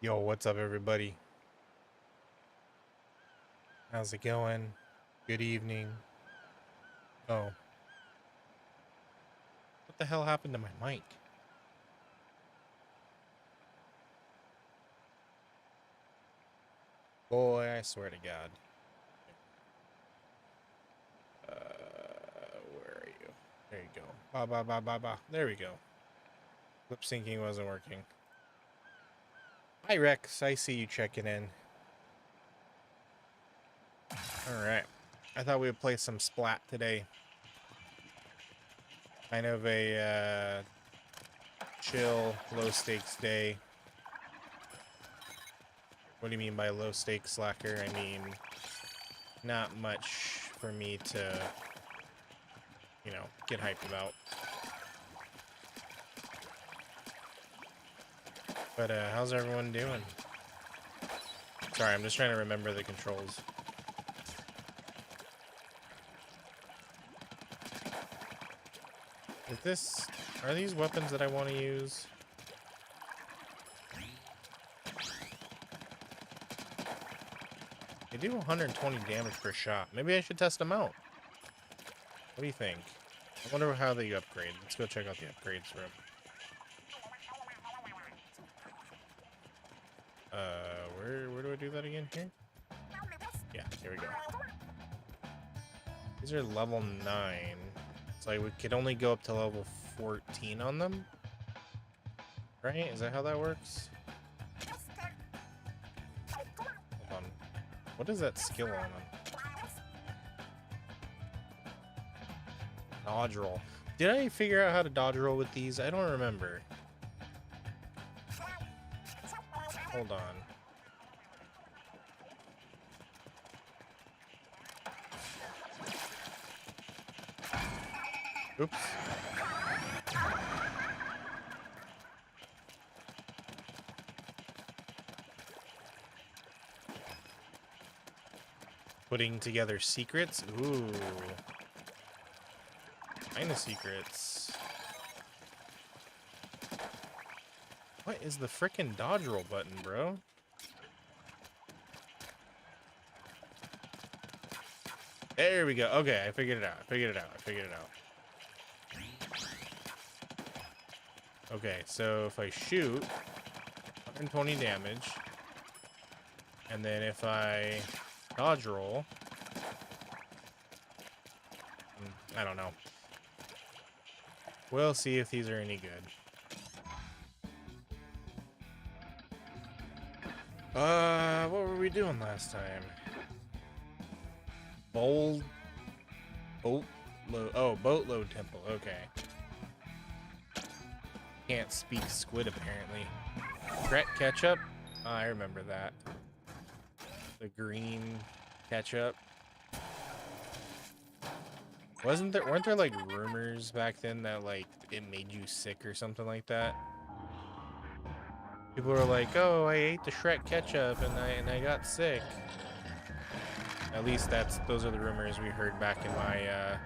Yo, what's up, everybody? How's it going? Good evening. Oh, what the hell happened to my mic? Boy, I swear to God. Where are you? There you go. Ba ba ba ba ba. There we go. Lip syncing wasn't working. Hi, Rex. I see you checking in. All right. I thought we would play some SPLAT today. Kind of a chill, low stakes day. What do you mean by low stakes, slacker? I mean, not much for me to, get hyped about. But how's everyone doing? Sorry, I'm just trying to remember the controls. Are these weapons that I want to use? They do 120 damage per shot. Maybe I should test them out. What do you think? I wonder how they upgrade. Let's go check out the upgrades room. Where do I do that again? Here? Yeah, here we go. These are level 9. So we could only go up to level 14 on them? Right? Is that how that works? Hold on. What is that skill on them? Dodge roll. Did I figure out how to dodge roll with these? I don't remember. Hold on. Oops. Putting together secrets? Ooh. Kind of secrets. What is the frickin' dodge roll button, bro? There we go. Okay, I figured it out. Okay, so if I shoot, 120 damage. And then if I dodge roll, I don't know. We'll see if these are any good. What were we doing last time? Boatload temple. Okay. Can't speak squid apparently. Brett ketchup. Oh, I remember that. The green ketchup. Weren't there like rumors back then that like it made you sick or something like that? People were like, "Oh, I ate the Shrek ketchup and I got sick." At least those are the rumors we heard back in my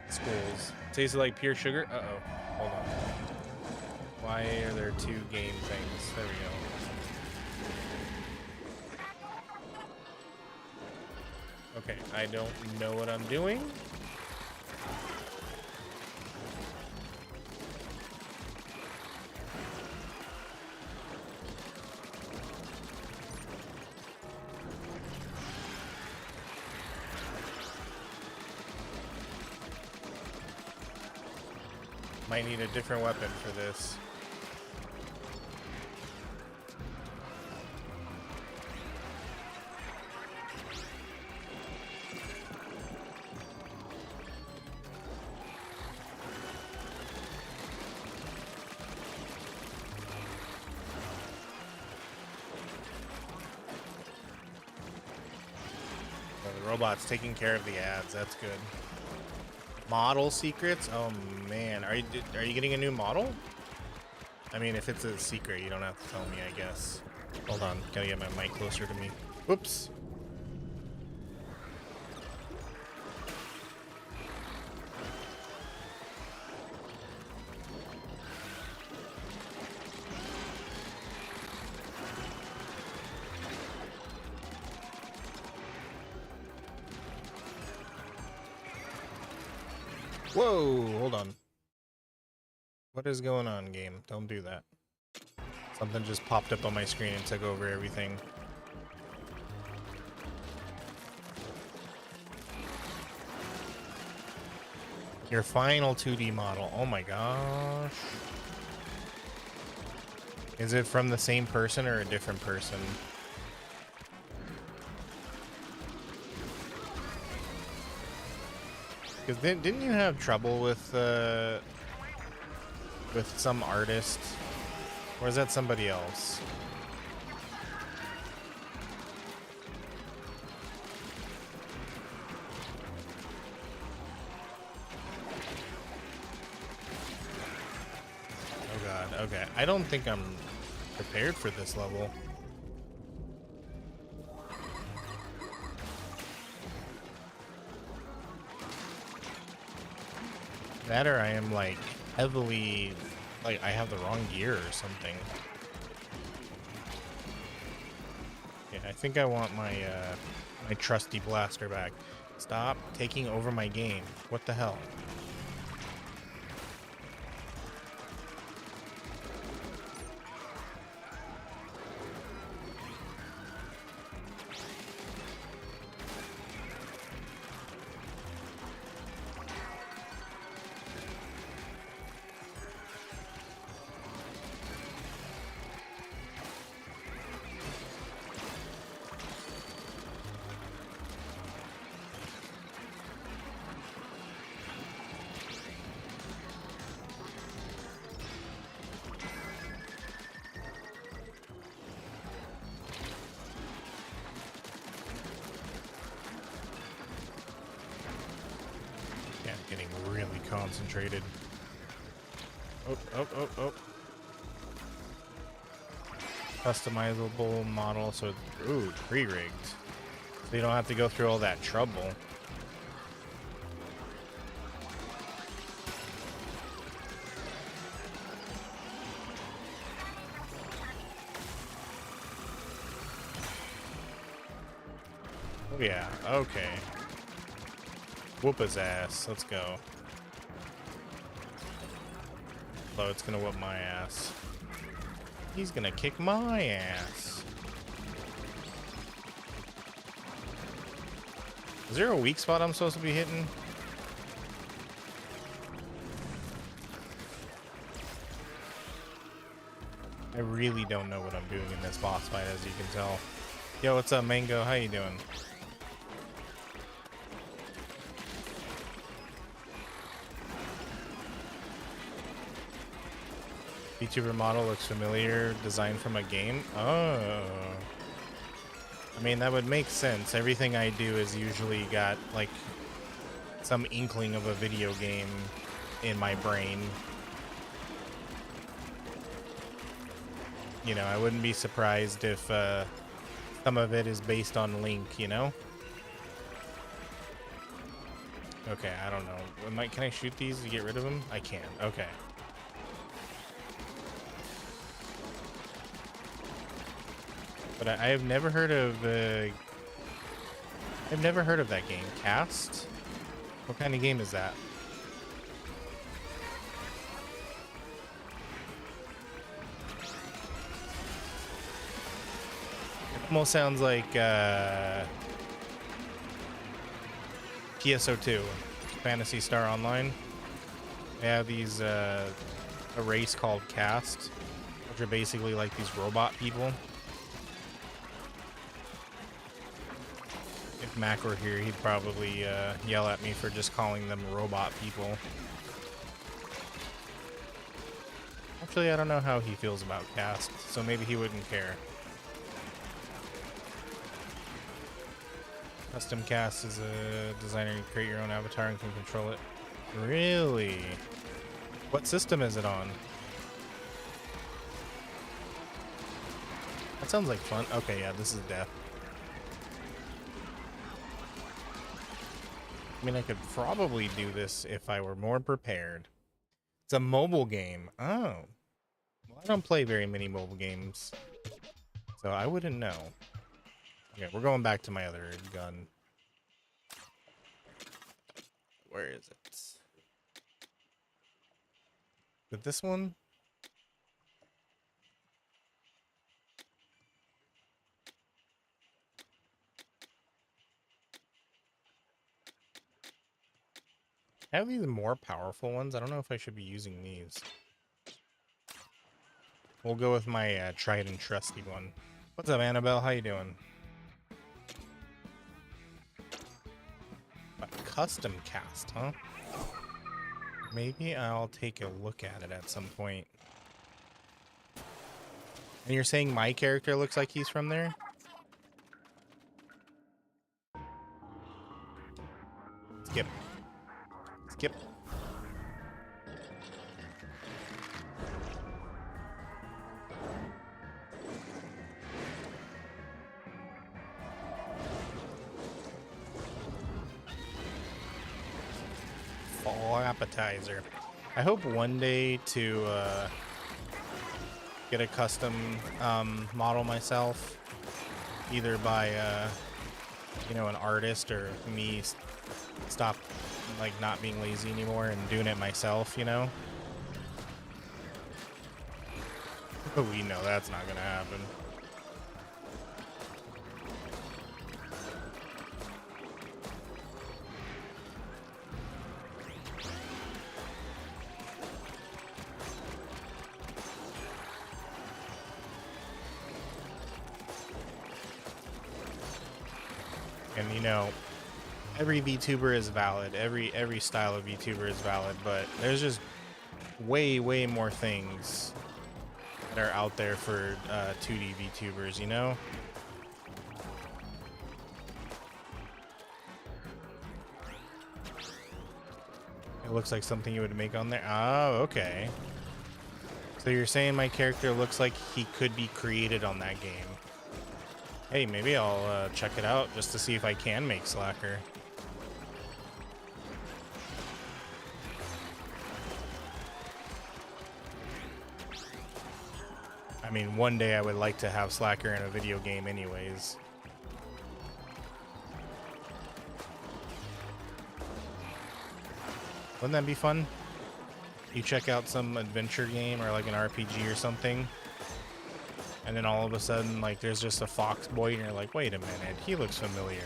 schools. Tasted like pure sugar. Uh-oh. Hold on. Why are there two game things? There we go. Okay, I don't know what I'm doing. Might need a different weapon for this. Oh, the robot's taking care of the ads. That's good. Model secrets? Oh man, are you getting a new model? I mean, if it's a secret, you don't have to tell me, I guess. Hold on, gotta get my mic closer to me. Whoops. Whoa, hold on. What is going on, game? Don't do that. Something just popped up on my screen and took over everything. Your final 2D model. Oh my gosh. Is it from the same person or a different person? Because didn't you have trouble with some artist? Or is that somebody else? Oh god, okay. I don't think I'm prepared for this level. That or I am like heavily, like I have the wrong gear or something. Yeah, I think I want my my trusty blaster back. Stop taking over my game. What the hell? Getting really concentrated. Oh. Customizable model, so ooh, pre-rigged. So you don't have to go through all that trouble. Oh yeah, okay. Whoop his ass. Let's go. So it's gonna whoop my ass. He's gonna kick my ass. Is there a weak spot I'm supposed to be hitting? I really don't know what I'm doing in this boss fight, as you can tell. Yo, what's up, Mango? How you doing? VTuber model looks familiar, designed from a game. Oh. I mean, that would make sense. Everything I do is usually got, like, some inkling of a video game in my brain. You know, I wouldn't be surprised if some of it is based on Link, you know? Okay, I don't know. Can I shoot these to get rid of them? I can. Okay. But I have never heard of I've never heard of that game. Cast? What kind of game is that? It almost sounds like PSO2, Fantasy Star Online. They have these a race called Cast, which are basically like these robot people. If Mac were here, he'd probably yell at me for just calling them robot people. Actually, I don't know how he feels about Cast, so maybe he wouldn't care. Custom Cast is a designer. You create your own avatar and can control it. Really? What system is it on? That sounds like fun. Okay, yeah, this is death. I mean, I could probably do this if I were more prepared. It's a mobile game. Oh. Well, I don't play very many mobile games, so I wouldn't know. Okay, we're going back to my other gun. Where is it? But this one? I have these more powerful ones. I don't know if I should be using these. We'll go with my tried and trusty one. What's up, Annabelle? How you doing? A custom cast, huh? Maybe I'll take a look at it at some point. And you're saying my character looks like he's from there? Skip. Skip. Fall appetizer. I hope one day to get a custom model myself, either by you know, an artist, or me stop like not being lazy anymore and doing it myself, you know. But we know that's not gonna happen. And you know, every VTuber is valid. Every style of VTuber is valid, but there's just way more things that are out there for 2D VTubers, you know? It looks like something you would make on there. Oh, okay. So you're saying my character looks like he could be created on that game. Hey, maybe I'll check it out just to see if I can make Slacker. I mean, one day I would like to have Slacker in a video game anyways. Wouldn't that be fun? You check out some adventure game or like an RPG or something, and then all of a sudden, like, there's just a fox boy, and you're like, wait a minute, he looks familiar.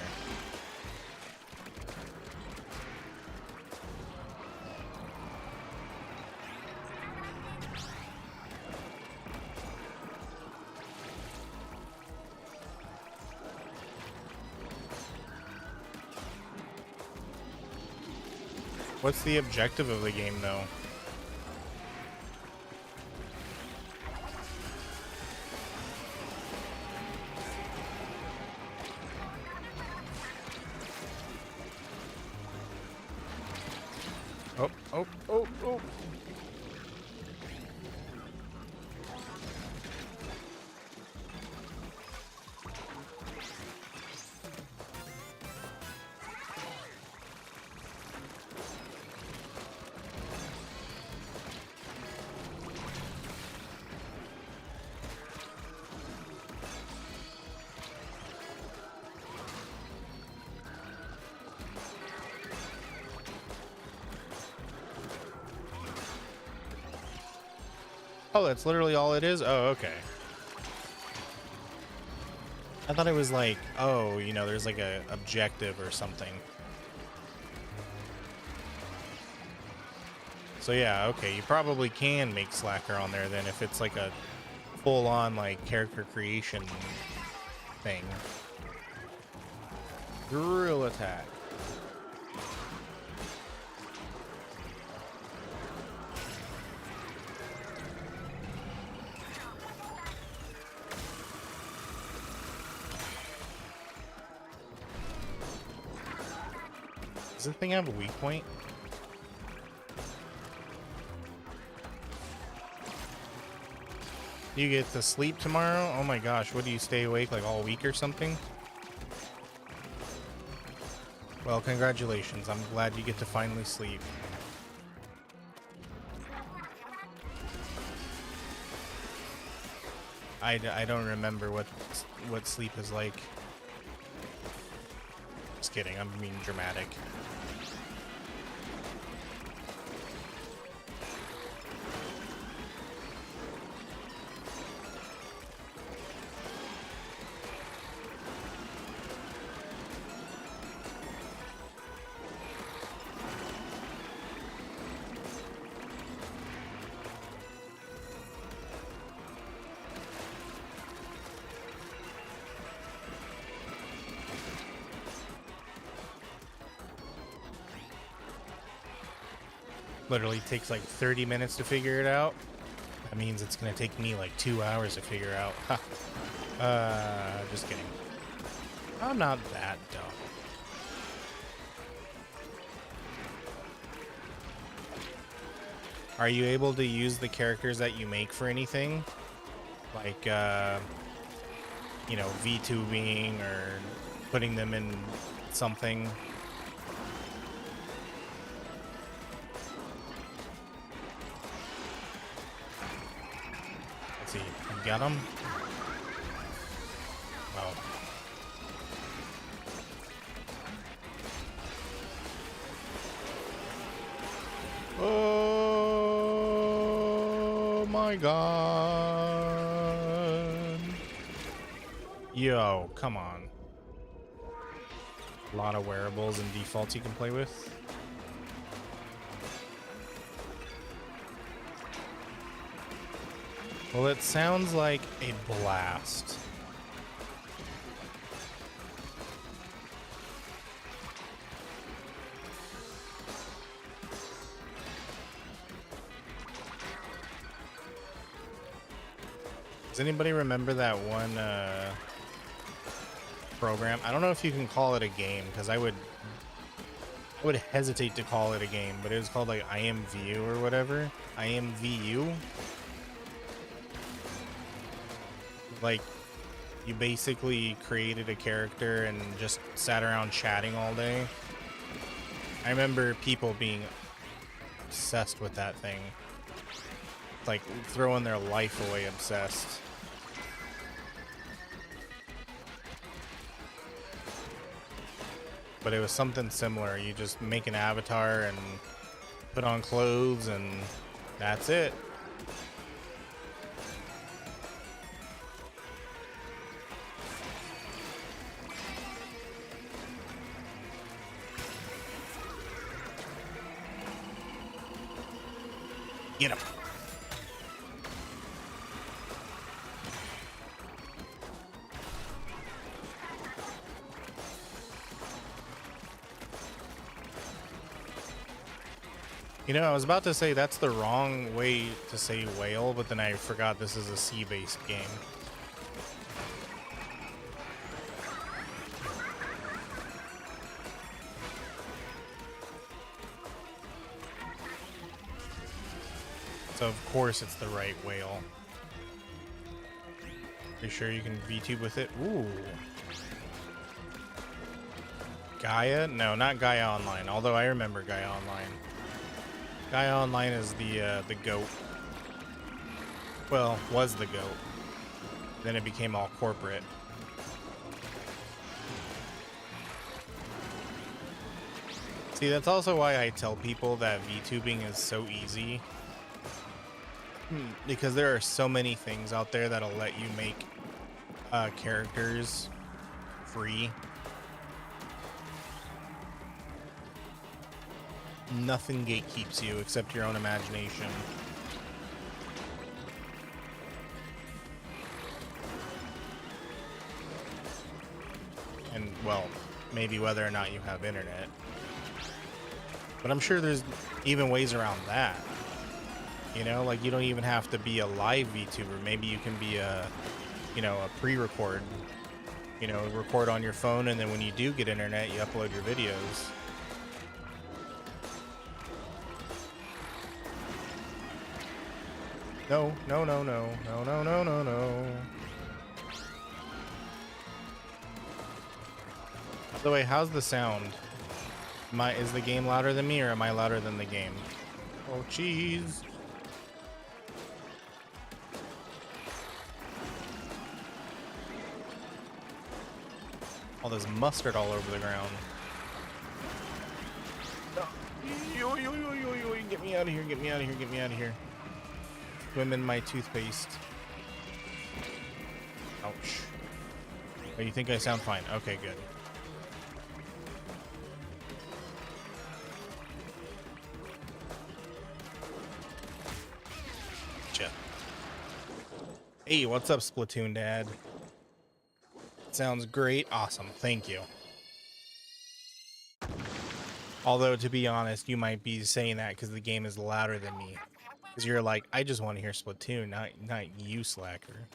What's the objective of the game, though? Oh. Oh, that's literally all it is? Oh, okay. I thought it was like, oh, you know, there's like a objective or something. So yeah, okay, you probably can make Slacker on there then if it's like a full-on like character creation thing. Drill attack. Does this thing have a weak point? You get to sleep tomorrow? Oh my gosh, what do you stay awake like all week or something? Well, congratulations. I'm glad you get to finally sleep. I don't remember what sleep is like. Just kidding, I'm being dramatic. literally takes like 30 minutes to figure it out, that means it's gonna take me like 2 hours to figure out. Just kidding. I'm not that dumb. Are you able to use the characters that you make for anything? Like, you know, VTubing or putting them in something? Let's see. You got them? Oh. Oh my god. Yo, come on. A lot of wearables and defaults you can play with. Well, it sounds like a blast. Does anybody remember that one program? I don't know if you can call it a game, because I would hesitate to call it a game, but it was called like IMVU or whatever. IMVU. Like, you basically created a character and just sat around chatting all day. I remember people being obsessed with that thing. Like, throwing their life away obsessed. But it was something similar. You just make an avatar and put on clothes and that's it. Get him. You know, I was about to say that's the wrong way to say whale, but then I forgot this is a sea-based game. So of course it's the right whale. Pretty sure you can VTube with it. Ooh. Gaia? No, not Gaia Online, although I remember Gaia Online. Gaia Online is the GOAT. Well, was the GOAT. Then it became all corporate. See, that's also why I tell people that VTubing is so easy. Because there are so many things out there that'll let you make characters free. Nothing gatekeeps you except your own imagination. And, well, maybe whether or not you have internet. But I'm sure there's even ways around that. You know, like you don't even have to be a live VTuber. Maybe you can be a, you know, a pre-record. You know, record on your phone, and then when you do get internet, you upload your videos. No, no, no, no, no, no, no, no, no. By the way, how's the sound? Is the game louder than me, or am I louder than the game? Oh, jeez. All this mustard all over the ground. No. Yo, yo, yo, yo, yo, get me out of here, get me out of here, get me out of here. Swim in my toothpaste. Ouch. Oh, you think I sound fine? Okay, good. Gotcha. Hey, what's up, Splatoon Dad? Sounds great. Awesome. Thank you. Although, to be honest, you might be saying that because the game is louder than me. Because you're like, I just want to hear Splatoon, not you, slacker.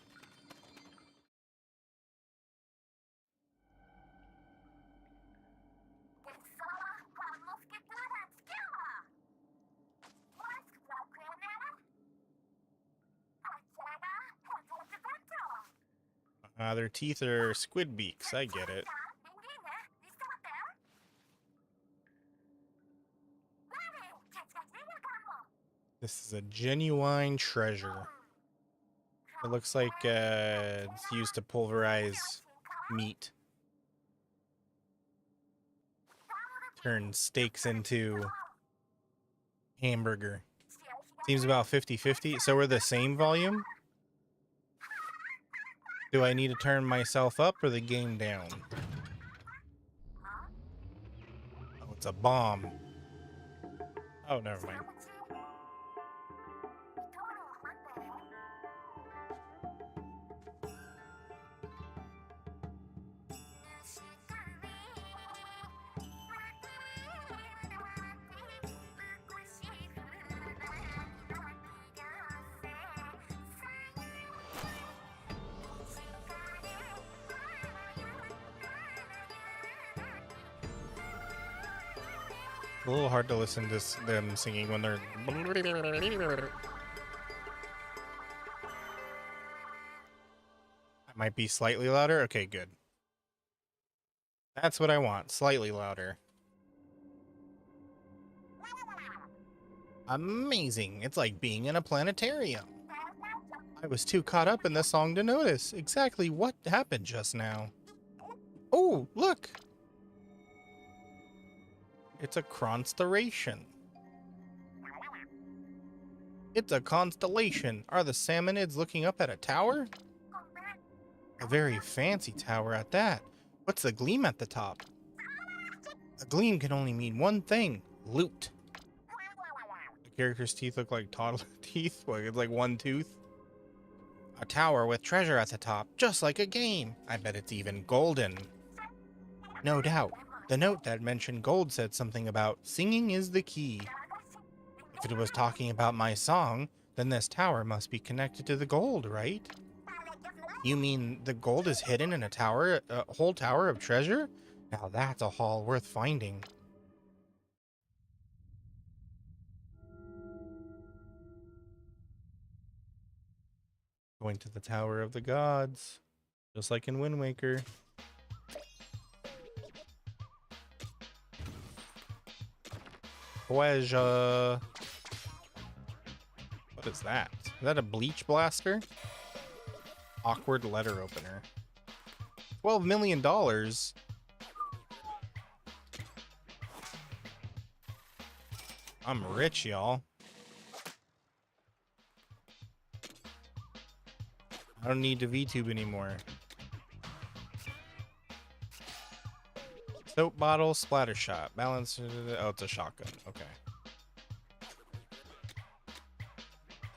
Their teeth are squid beaks. I get it. This is a genuine treasure. It looks like it's used to pulverize meat. Turn steaks into hamburger. Seems about 50-50. So we're the same volume? Do I need to turn myself up or the game down? Oh, it's a bomb. Oh, never mind. A little hard to listen to them singing when they're... Might be slightly louder? Okay, good. That's what I want. Slightly louder. Amazing. It's like being in a planetarium. I was too caught up in the song to notice exactly what happened just now. Oh, look! It's a constellation. It's a constellation. Are the salmonids looking up at a tower? A very fancy tower at that. What's the gleam at the top? A gleam can only mean one thing. Loot. The character's teeth look like toddler teeth. Like it's like one tooth. A tower with treasure at the top, just like a game. I bet it's even golden. No doubt. The note that mentioned gold said something about singing is the key. If it was talking about my song, then this tower must be connected to the gold, right? You mean the gold is hidden in a tower, a whole tower of treasure? Now that's a haul worth finding. Going to the Tower of the Gods, just like in Wind Waker. Treasure. What is that? Is that a bleach blaster? Awkward letter opener. $12 million. I'm rich, y'all. I don't need to VTube anymore. Soap bottle, splatter shot. Balance. Oh, it's a shotgun. Okay.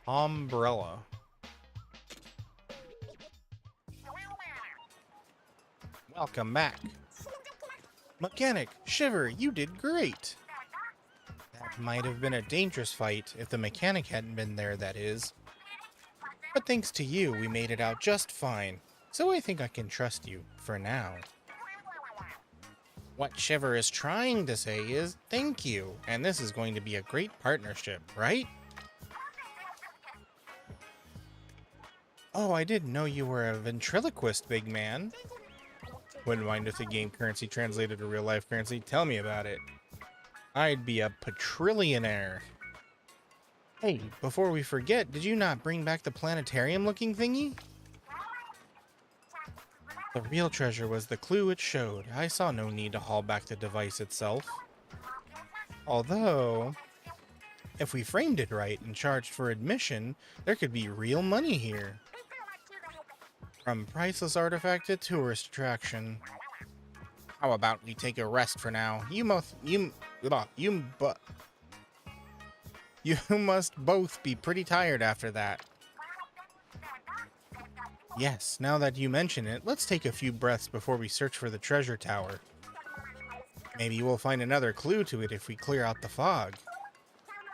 Umbrella. Welcome back. Mechanic, Shiver, you did great. That might have been a dangerous fight if the mechanic hadn't been there, that is. But thanks to you, we made it out just fine. So I think I can trust you, for now. What Shiver is trying to say is thank you, and this is going to be a great partnership, right? Oh, I didn't know you were a ventriloquist, big man. Wouldn't mind if the game currency translated to real life currency. Tell me about it. I'd be a patrillionaire. Hey, before we forget, did you not bring back the planetarium looking thingy? The real treasure was the clue it showed. I saw no need to haul back the device itself. Although, if we framed it right and charged for admission, there could be real money here. From priceless artifact to tourist attraction. How about we take a rest for now? You must both be pretty tired after that. Yes, now that you mention it, let's take a few breaths before we search for the treasure tower. Maybe we'll find another clue to it if we clear out the fog.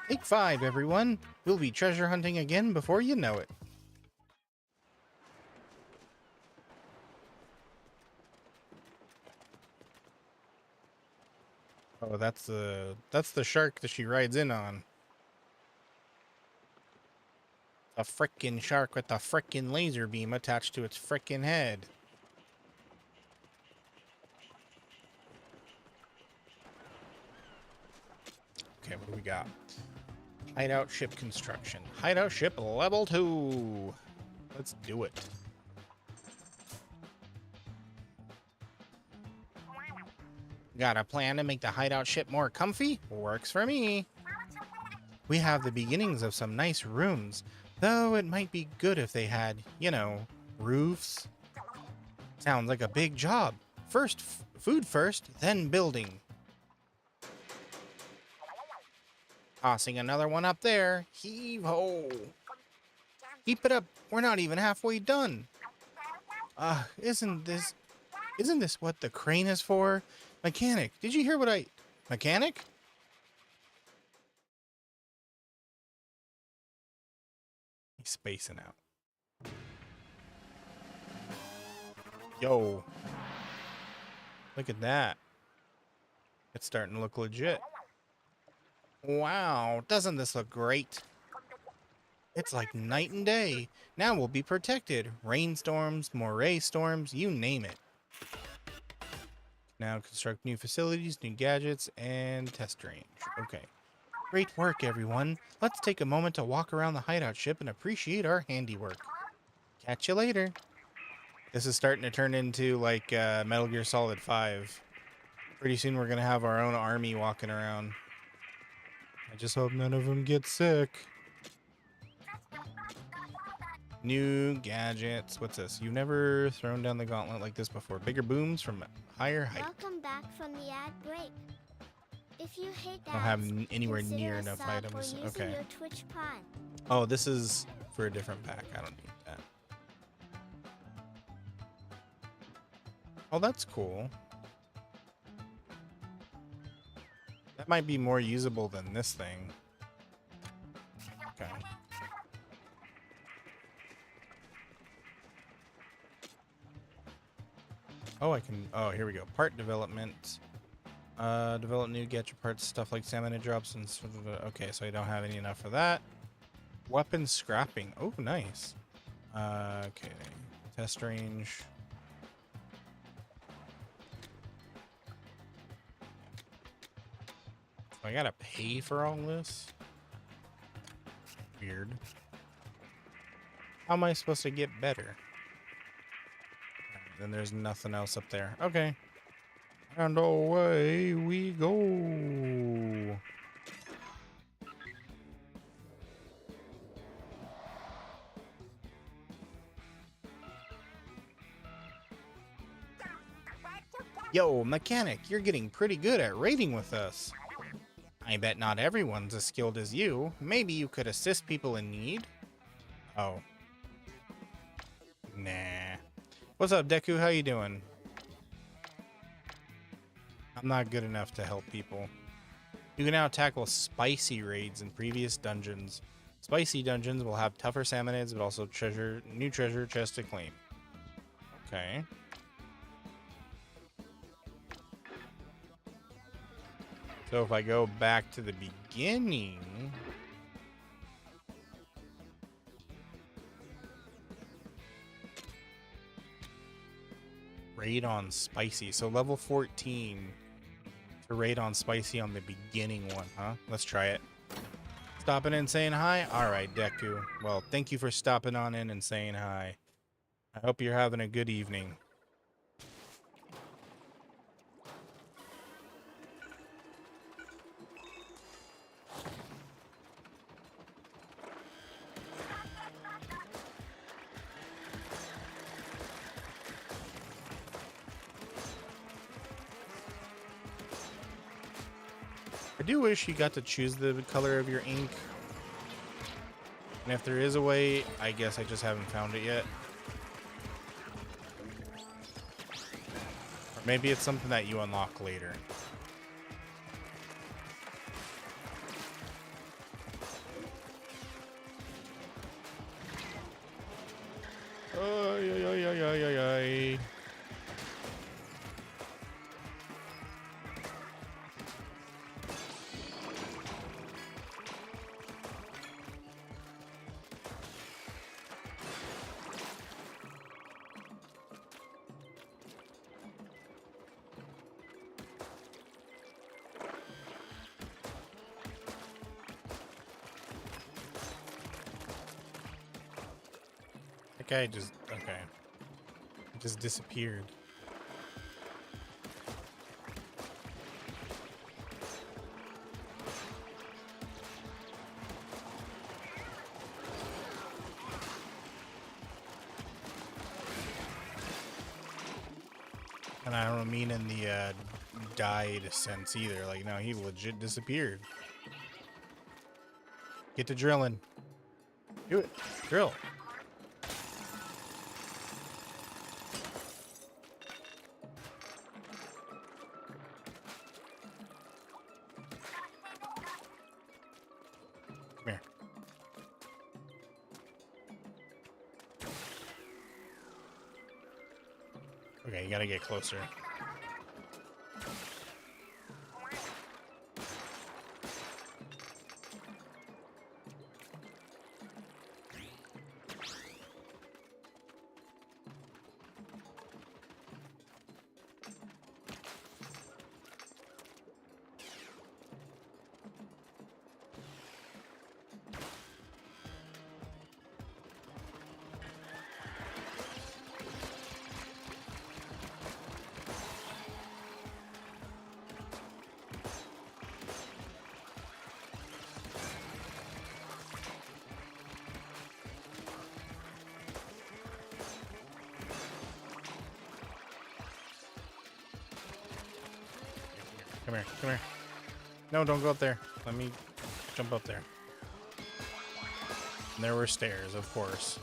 Take 5, everyone. We'll be treasure hunting again before you know it. Oh, that's the shark that she rides in on. A frickin' shark with a frickin' laser beam attached to its frickin' head. Okay, what do we got? Hideout ship construction. Hideout ship level 2. Let's do it. Got a plan to make the hideout ship more comfy? Works for me. We have the beginnings of some nice rooms, though it might be good if they had, you know, roofs. Sounds like a big job. First, food first, then building. Tossing another one up there. Heave-ho. Keep it up. We're not even halfway done. Isn't this what the crane is for? Mechanic, did you hear what I... Mechanic? He's spacing out. Yo. Look at that. It's starting to look legit. Wow, doesn't this look great? It's like night and day. Now we'll be protected. Rainstorms, moray storms, you name it. Now construct new facilities, new gadgets, and test range. Okay. Great work, everyone. Let's take a moment to walk around the hideout ship and appreciate our handiwork. Catch you later. This is starting to turn into like Metal Gear Solid 5. Pretty soon we're going to have our own army walking around. I just hope none of them get sick. New gadgets. What's this? You've never thrown down the gauntlet like this before. Bigger booms from higher height. Welcome back from the ad break. If you hate I don't have anywhere near enough items. Okay. Your Twitch Prime. Oh, this is for a different pack. I don't need that. Oh, that's cool. That might be more usable than this thing. Okay. Oh, I can... Oh, here we go. Part development. Develop new gadget parts, stuff like stamina drops and... Okay, so I don't have any enough for that. Weapon scrapping. Oh, nice. Okay. Test range. I gotta pay for all this? Weird. How am I supposed to get better? Then there's nothing else up there. Okay. And away we go. Yo, mechanic, you're getting pretty good at raiding with us. I bet not everyone's as skilled as you. Maybe you could assist people in need? Oh. Nah. What's up, Deku? How you doing? I'm not good enough to help people. You can now tackle spicy raids in previous dungeons. Spicy dungeons will have tougher salmonids, but also new treasure chests to claim. Okay. So if I go back to the beginning... Raid on spicy. So level 14 to raid on spicy on the beginning one, huh? Let's try it. Stopping in and saying hi? Alright, Deku. Well, thank you for stopping on in and saying hi. I hope you're having a good evening. I do wish you got to choose the color of your ink. And if there is a way, I guess I just haven't found it yet. Or maybe it's something that you unlock later. That guy just, okay. Just disappeared. And I don't mean in the died sense either. Like, no, he legit disappeared. Get to drilling. Do it. Drill. Come here. Okay, you gotta get closer. Come here, come here. No, don't go up there. Let me jump up there. And there were stairs, of course.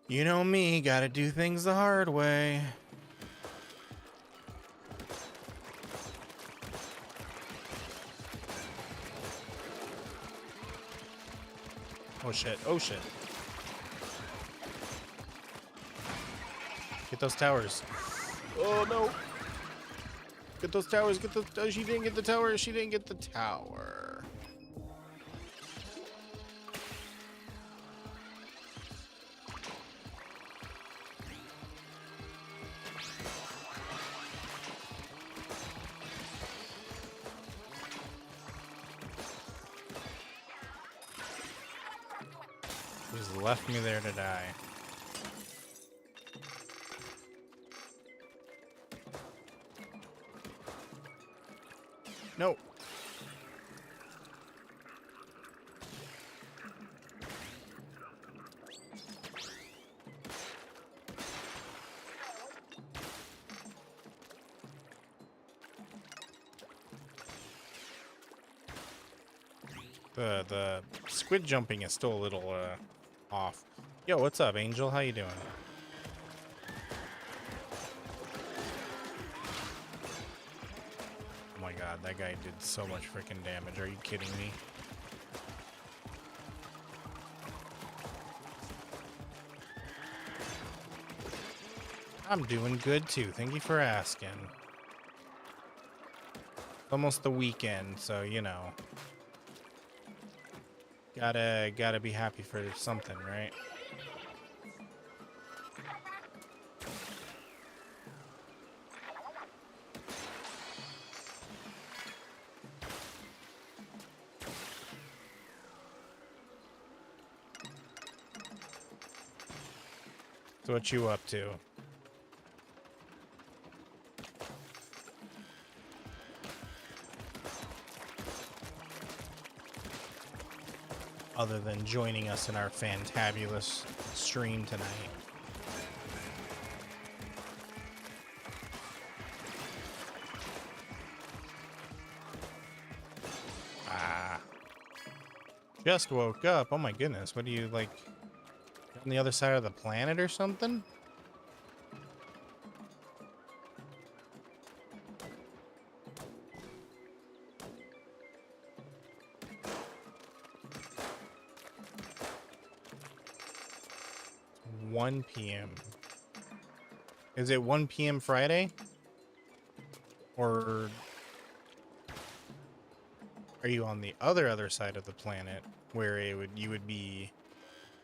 You know me, gotta do things the hard way. Oh shit, oh shit. Get those towers. Oh no! Get those towers, get the... Oh, she didn't get the tower, she didn't get the tower. Just left me there to die. No. The squid jumping is still a little off. Yo, what's up, Angel? How you doing? Oh my god, that guy did so much freaking damage. Are you kidding me? I'm doing good too. Thank you for asking. Almost the weekend, so you know. Gotta be happy for something, right? So what you up to? Other than joining us in our fantabulous stream tonight. Ah. Just woke up. Oh my goodness. What do you like? On the other side of the planet or something? It's 1 p.m. Is it 1 p.m. Friday? Or are you on the other side of the planet where you would be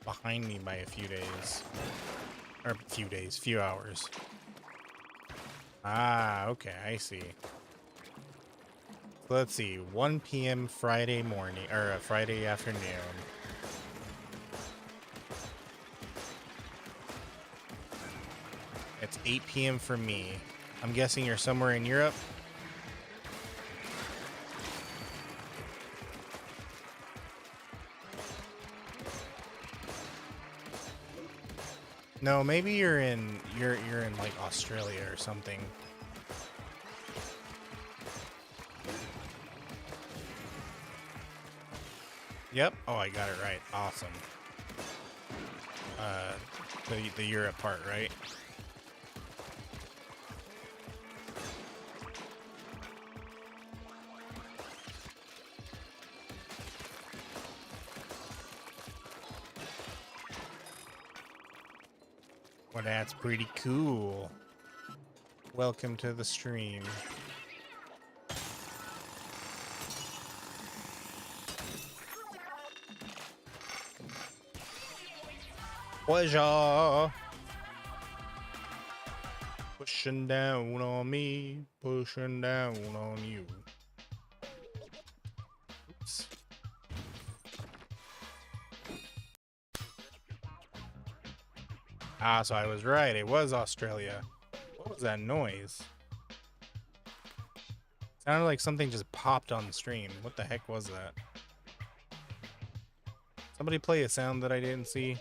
behind me by a few days? Or few hours. Ah, okay, I see. Let's see, 1 p.m. Friday morning, or Friday afternoon. It's 8 p.m. for me. I'm guessing you're somewhere in Europe. No, maybe you're in like Australia or something. Yep. Oh, I got it right. Awesome. The Europe part, right? Well, that's pretty cool. Welcome to the stream. Pleasure. Pushing down on me, pushing down on you. Oops. Ah, so I was right. It was Australia. What was that noise? Sounded like something just popped on the stream. What the heck was that? Somebody play a sound that I didn't see.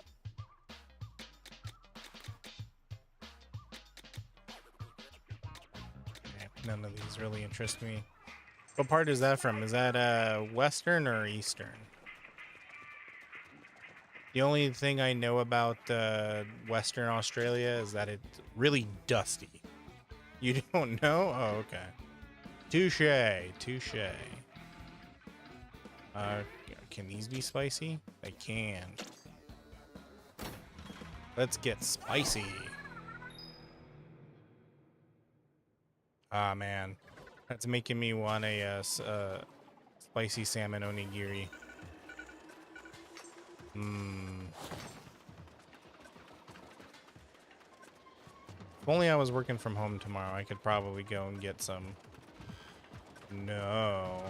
Okay, none of these really interest me. What part is that from? Is that Western or Eastern? The only thing I know about Western Australia is that it's really dusty. You don't know? Oh, okay. Touche, touche. Can these be spicy? They can. Let's get spicy. Ah, man. That's making me want a spicy salmon onigiri. Mmm. If only I was working from home tomorrow, I could probably go and get some. No.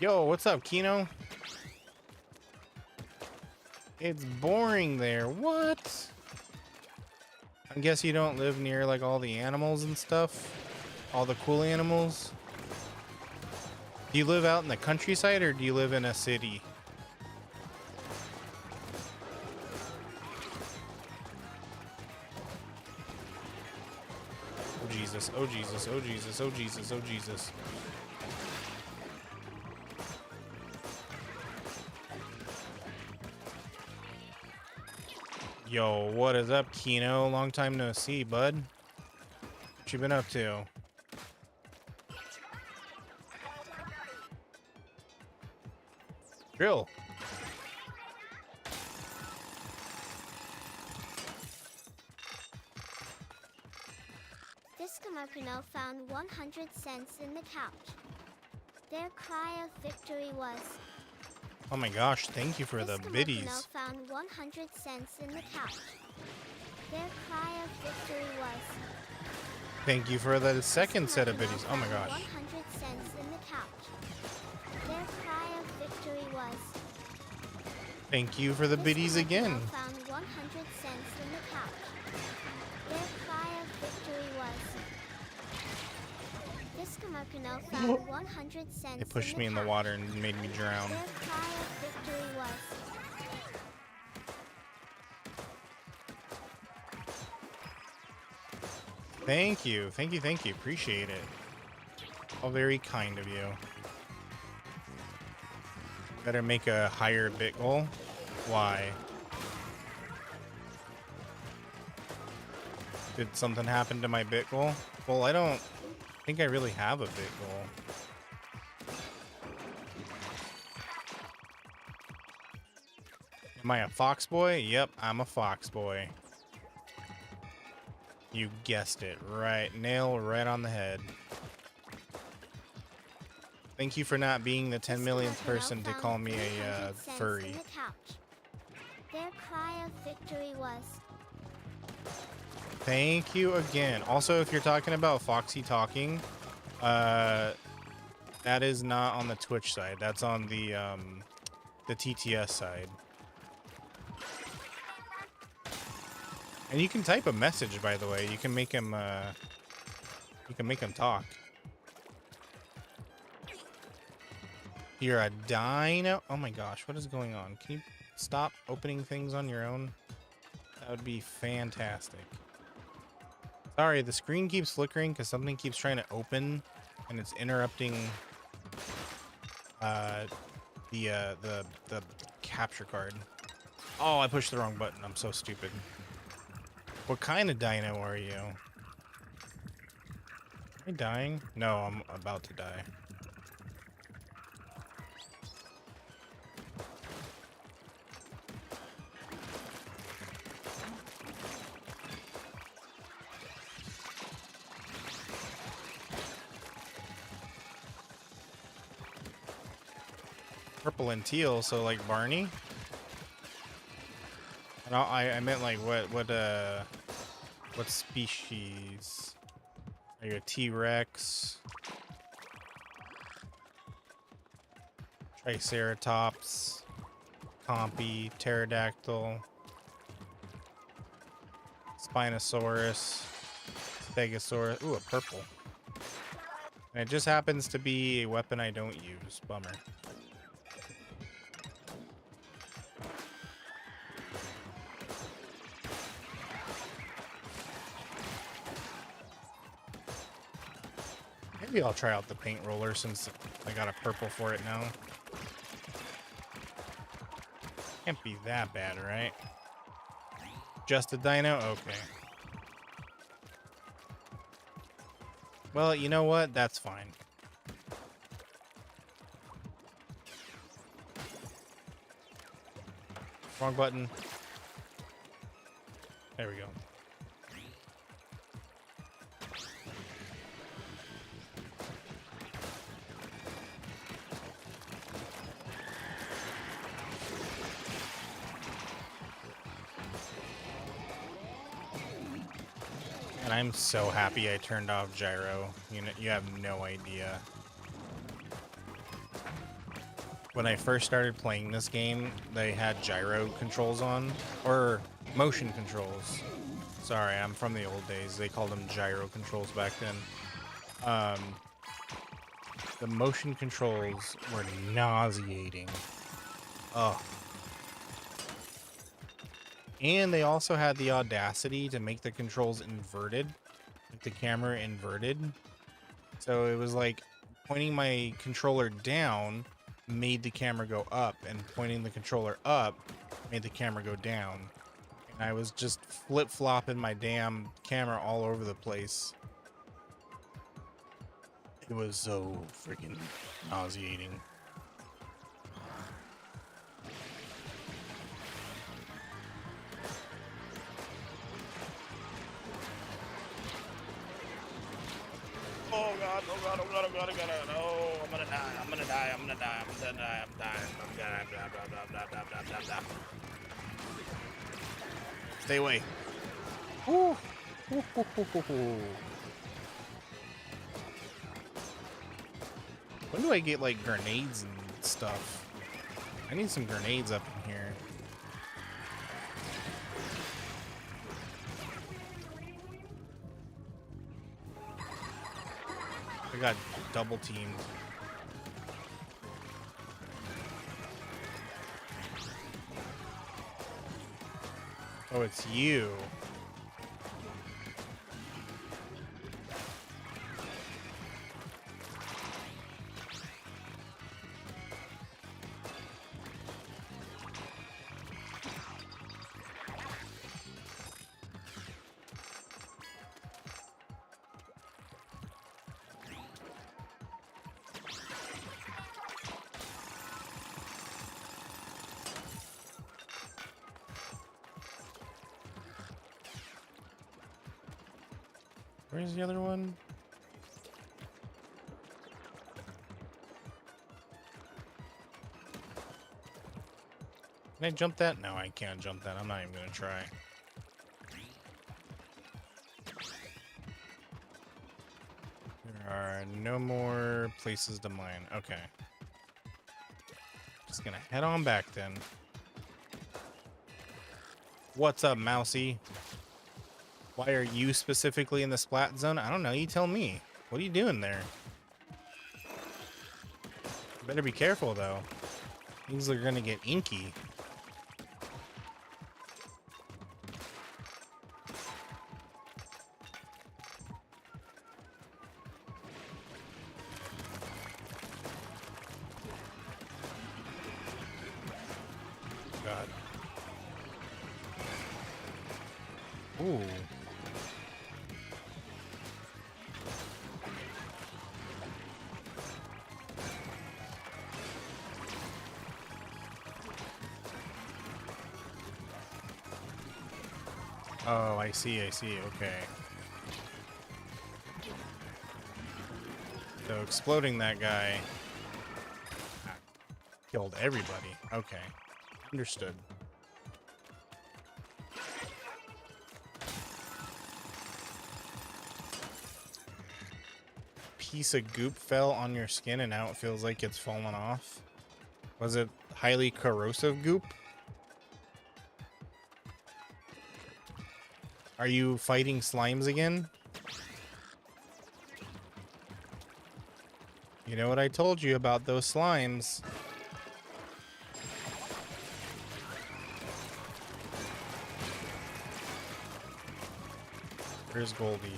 Yo, what's up, Kino? It's boring there. What? I guess you don't live near like all the animals and stuff? All the cool animals? Do you live out in the countryside or do you live in a city? Oh Jesus, oh Jesus, oh Jesus, oh Jesus, oh Jesus. Yo, what is up, Kino? Long time no see, bud. What you been up to? Drill. This Kamarkano found 100 cents in the couch. Their cry of victory was. Oh my gosh, thank you for the biddies. Found 100 cents in the couch. Their cry of victory was. Thank you for the second set of biddies. Oh my gosh. 100 cents in the couch. Their cry of victory was. Thank you for the biddies again. Found 100 cents in the couch. Their cry of victory was. This Kamarkano found 100 cents. It pushed me in the water and made me drown. Their cry of victory was. Thank you, thank you, thank you. Appreciate it. All very kind of you. Better make a higher bit goal. Why? Did something happen to my bit goal? Well, I don't think I really have a bit goal. Am I a fox boy? Yep, I'm a fox boy. You guessed it, right? Nail right on the head. Thank you for not being the 10 millionth person to call me a furry. Their cry of victory was, Thank you again. Also, if you're talking about Foxy talking, that is not on the Twitch side. That's on the TTS side. And you can type a message, by the way. You can make him talk. You're a dino. Oh my gosh, what is going on? Can you stop opening things on your own? That would be fantastic. Sorry, the screen keeps flickering because something keeps trying to open and it's interrupting the capture card. Oh, I pushed the wrong button. I'm so stupid. What kind of dino are you? Am I dying? No, I'm about to die. Purple and teal, so like Barney. And I meant like what species? Are you a T-Rex? Triceratops, Compy, Pterodactyl, Spinosaurus, Stegosaurus. Ooh, a purple. And it just happens to be a weapon I don't use. Bummer. Maybe I'll try out the paint roller since I got a purple for it now. Can't be that bad, right? Just a dino? Okay. Well, you know what? That's fine. Wrong button. There we go. And I'm so happy I turned off gyro. You know, you have no idea. When I first started playing this game, they had gyro controls on, or motion controls. Sorry, I'm from the old days. They called them gyro controls back then. The motion controls were nauseating. Oh. And they also had the audacity to make the controls inverted, like the camera inverted. So it was like pointing my controller down made the camera go up, and pointing the controller up made the camera go down. And I was just flip-flopping my damn camera all over the place. It was so freaking nauseating. Oh god, oh god, oh god, oh god, oh god, no, I'm gonna die, I'm gonna die, I'm gonna die, I'm gonna die, I'm dying, I'm gonna die. Stay away. Woo. When do I get like grenades and stuff? I need some grenades up in here. I got double teamed. Oh, it's you. Where's the other one? Can I jump that? No, I can't jump that. I'm not even gonna try. There are no more places to mine. Okay. Just gonna head on back then. What's up, Mousy? Why are you specifically in the splat zone? I don't know. You tell me. What are you doing there? You better be careful, though. Things are gonna get inky. God. Ooh. Oh, I see, okay. So exploding that guy killed everybody. Okay. Understood. Piece of goop fell on your skin and now it feels like it's fallen off. Was it highly corrosive goop? Are you fighting slimes again? You know what I told you about those slimes. Where's Goldie?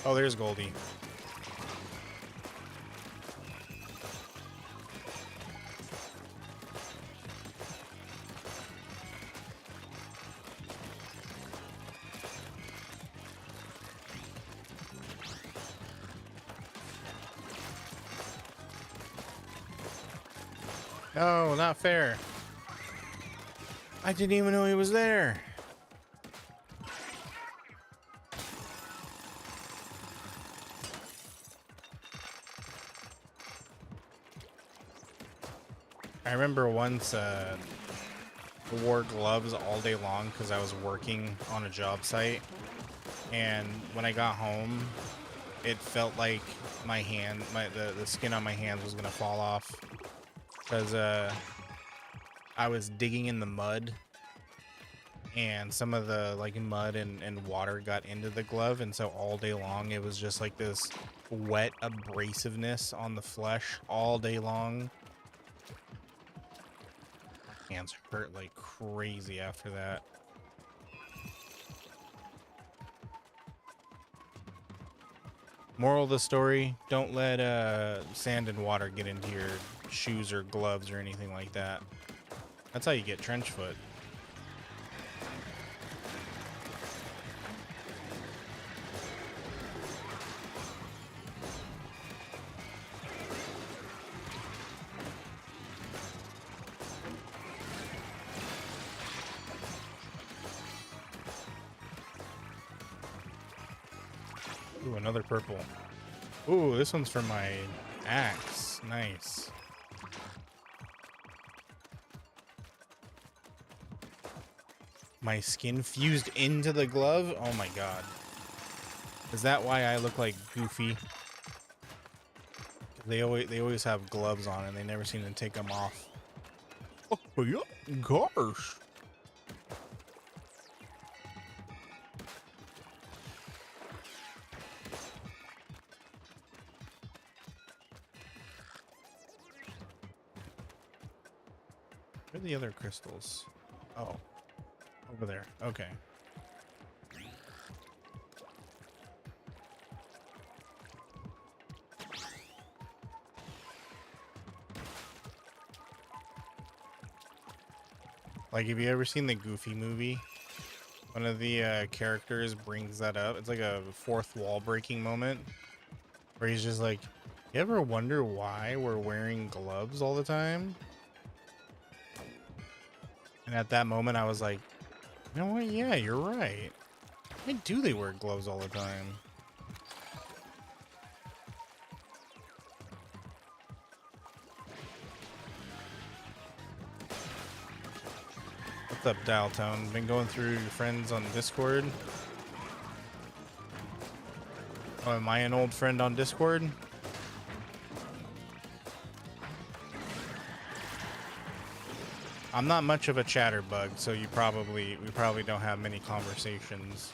Oh, there's Goldie. No, not fair. I didn't even know he was there. I remember once I wore gloves all day long because I was working on a job site, and when I got home, it felt like my hand, the skin on my hands was gonna fall off because I was digging in the mud, and some of the like mud and water got into the glove, and so all day long it was just like this wet abrasiveness on the flesh all day long. Hands hurt like crazy after that. Moral of the story, don't let sand and water get into your shoes or gloves or anything like that. That's how you get trench foot. Ooh, another purple. Ooh, this one's for my axe. Nice. My skin fused into the glove? Oh my god. Is that why I look like Goofy? They always have gloves on and they never seem to take them off. Oh yeah, gosh. Where are the other crystals? Oh, over there. Okay. Like, have you ever seen the Goofy movie? One of the characters brings that up. It's like a fourth wall breaking moment where he's just like, you ever wonder why we're wearing gloves all the time? And at that moment, I was like, you know what? Yeah, you're right. Why do they wear gloves all the time? What's up, Dial Tone? Been going through your friends on Discord? Oh, am I an old friend on Discord? I'm not much of a chatterbug, so we probably don't have many conversations.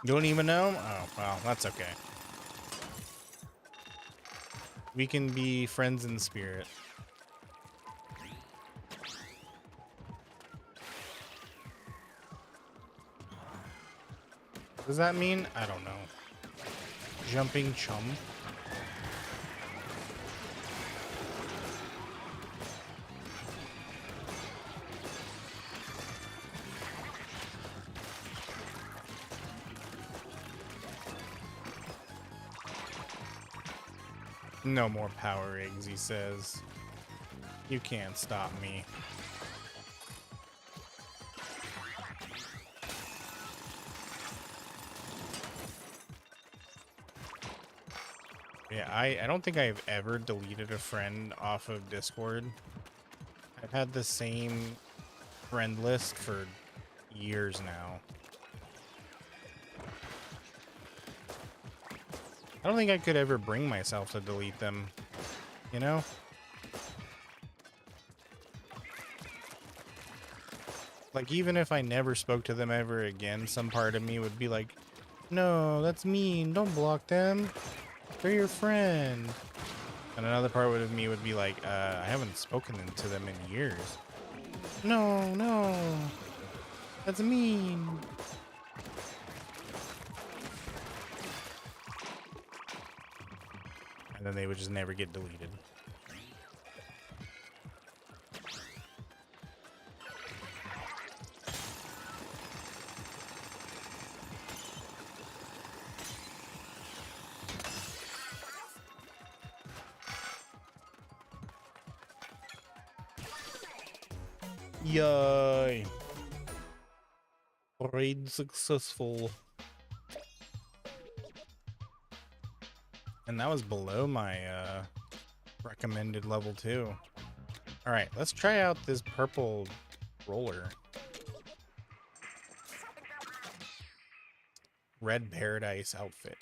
You don't even know? Oh, well, that's okay. We can be friends in spirit. What does that mean? I don't know. Jumping chum? No more power eggs, he says. You can't stop me. Yeah, I don't think I've ever deleted a friend off of Discord. I've had the same friend list for years now. I don't think I could ever bring myself to delete them, you know? Like, even if I never spoke to them ever again, some part of me would be like, no, that's mean, don't block them. They're your friend. And another part of me would be like, I haven't spoken to them in years. No, no, that's mean. And then they would just never get deleted. Yay. Raid successful. And that was below my recommended level 2. All right, let's try out this purple roller. Red Paradise outfit.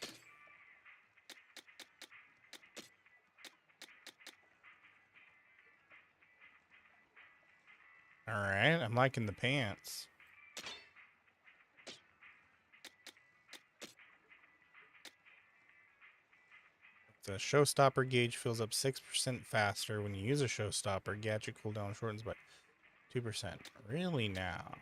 All right, I'm liking the pants. The showstopper gauge fills up 6% faster when you use a showstopper. Gadget cooldown shortens by 2%. Really now?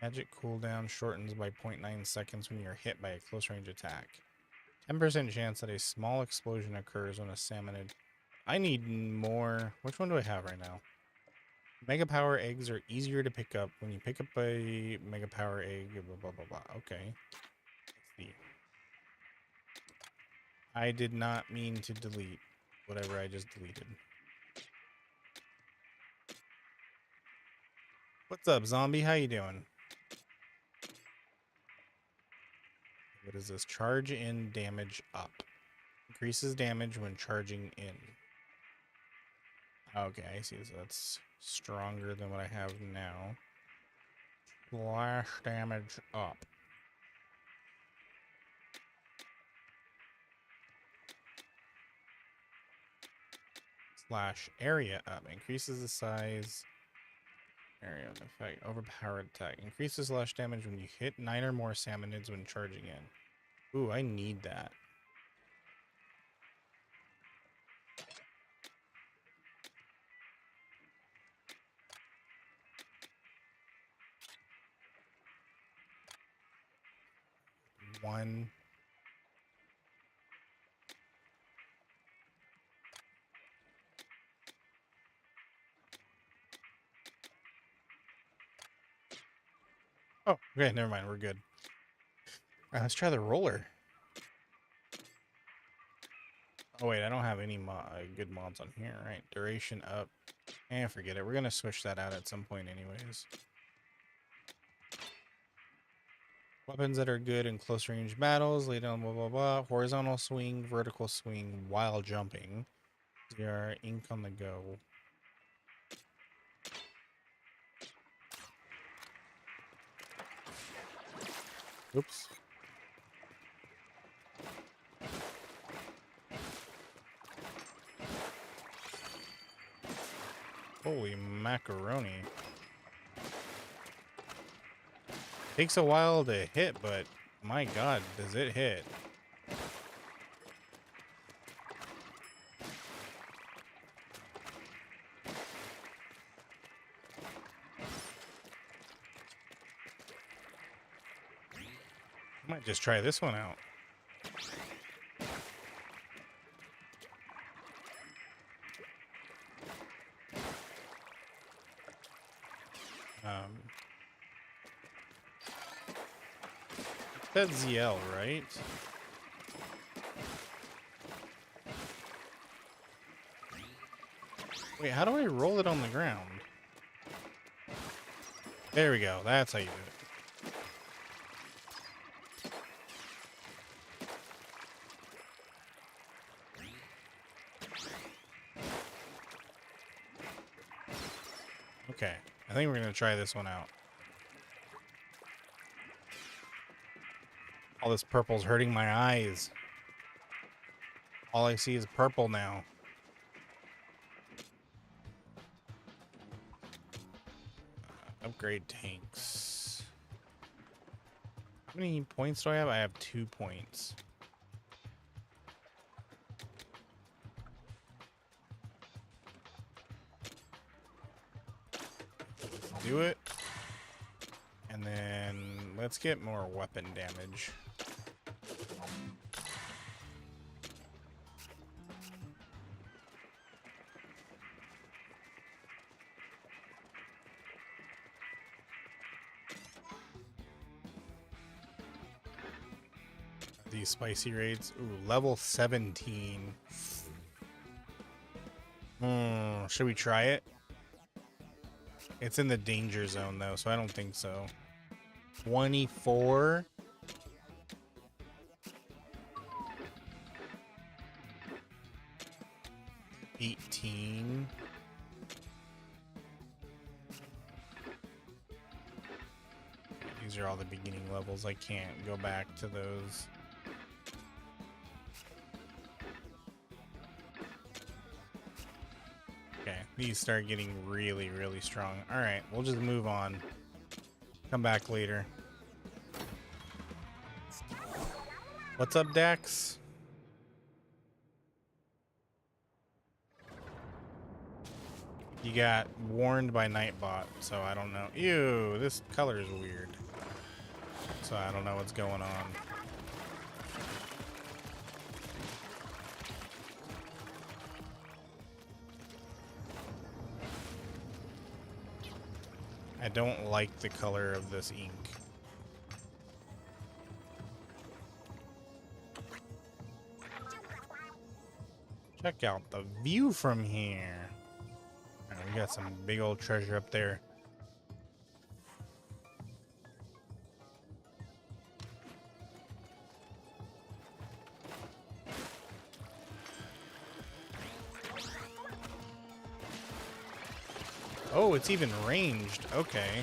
Gadget cooldown shortens by 0.9 seconds when you're hit by a close range attack. 10% chance that a small explosion occurs when a salmonid. I need more. Which one do I have right now? Mega power eggs are easier to pick up when you pick up a mega power egg. Blah blah blah blah. Okay. Let's see. I did not mean to delete whatever I just deleted. What's up, zombie? How you doing? What is this? Charge in, damage up. Increases damage when charging in. Okay, I see. So that's stronger than what I have now. Slash damage up. Slash area up. Increases the size. Area of effect. Overpowered attack. Increases slash damage when you hit 9 or more salmonids when charging in. Ooh, I need that. One. Oh, okay, never mind. We're good. All right, let's try the roller. Oh wait, I don't have any good mods on here. All right, duration up. And forget it. We're gonna switch that out at some point, anyways. Weapons that are good in close range battles. Lay down, blah blah blah. Horizontal swing, vertical swing while jumping. Your ink on the go. Oops. Holy macaroni. Takes a while to hit, but my god, does it hit. I might just try this one out. That's ZL, right? Wait, how do I roll it on the ground? There we go. That's how you do it. Okay, I think we're gonna try this one out. All this purple's hurting my eyes. All I see is purple now. Upgrade tanks. How many points do I have? I have 2 points. Do it. And then let's get more weapon damage. These spicy raids. Ooh, level 17. Should we try it? It's in the danger zone though, so I don't think so. 24. $18. These are all the beginning levels. I can't go back to those. Okay, these start getting really, really strong. All right, we'll just move on. Come back later. What's up, Dax? You got warned by Nightbot, so I don't know. Ew, this color is weird. So I don't know what's going on. I don't like the color of this ink. Check out the view from here. All right, we got some big old treasure up there. Oh, it's even ranged. Okay.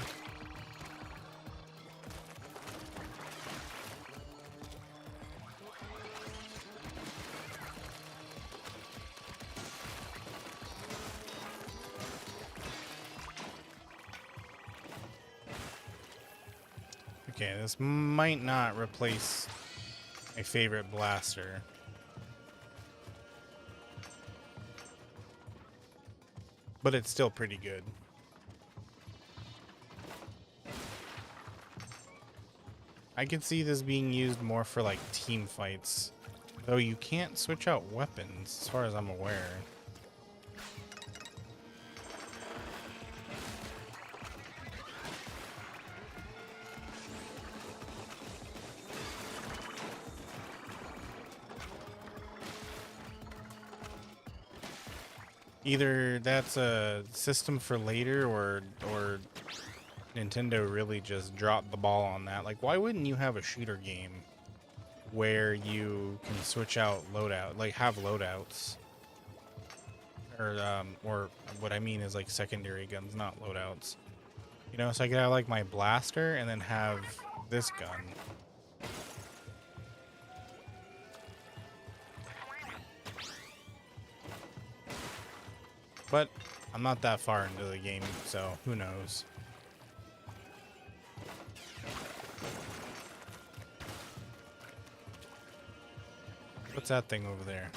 Okay, this might not replace my favorite blaster. But it's still pretty good. I can see this being used more for like team fights. Though you can't switch out weapons as far as I'm aware. Either that's a system for later, or Nintendo really just dropped the ball on that. Like, why wouldn't you have a shooter game where you can switch out loadout, like have loadouts, or what I mean is like secondary guns, not loadouts. You know, so I could have like my blaster and then have this gun. But I'm not that far into the game, so who knows. What's that thing over there?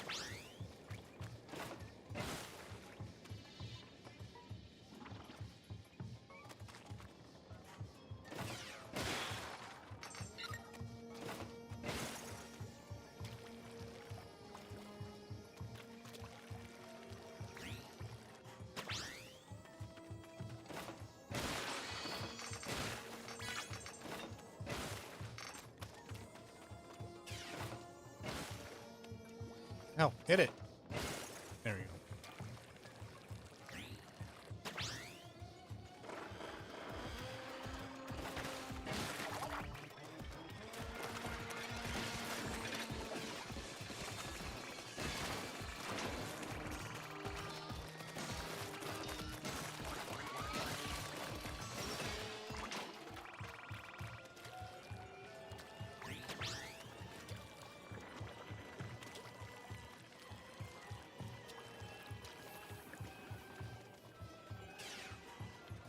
Hell, hit it. There we go.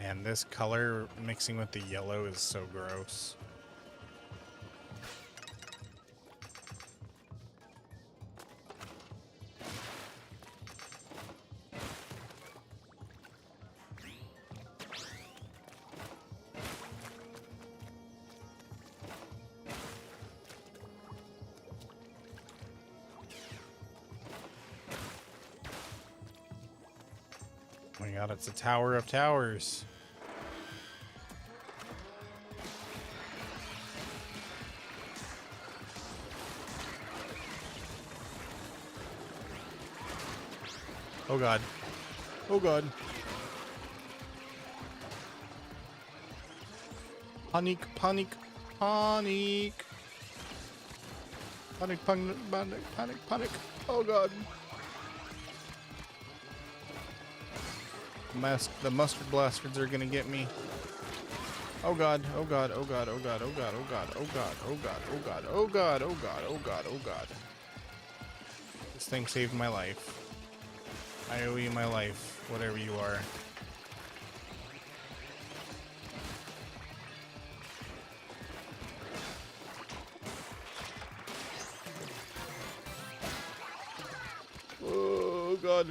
And this color mixing with the yellow is so gross. Oh my god, it's a tower of towers. Oh god. Oh god. Panic, panic, panic. Panic, panic, panic, panic, panic. Oh god. The mustard blasters are gonna get me. Oh god, oh god, oh god, oh god, oh god, oh god, oh god, oh god, oh god, oh god, oh god, oh god, oh god. This thing saved my life. I owe you my life, whatever you are. Oh god.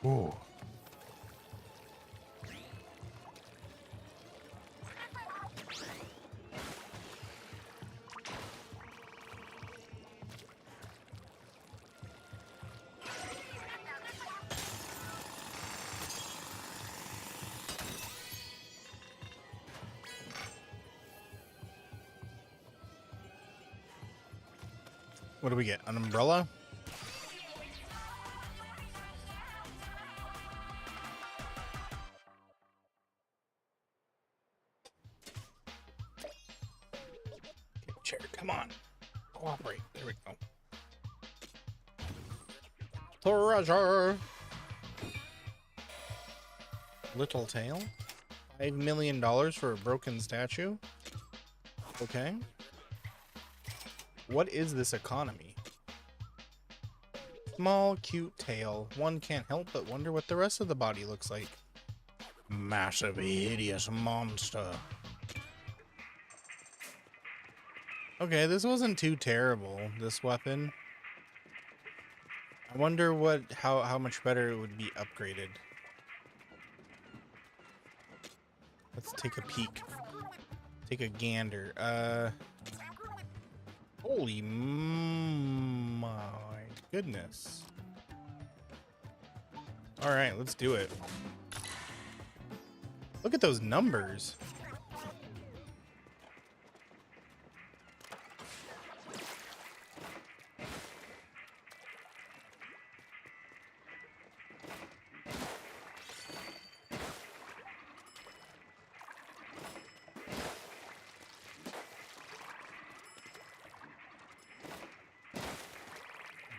Ooh. What do we get? An umbrella? Okay, chair, come on. Cooperate. There we go. Treasure! Little tail? $5 million for a broken statue? Okay. What is this economy? Small, cute tail. One can't help but wonder what the rest of the body looks like. Massive, hideous monster. Okay, this wasn't too terrible, this weapon. I wonder what how much better it would be upgraded. Let's take a peek. Take a gander. Holy my goodness. All right, let's do it. Look at those numbers.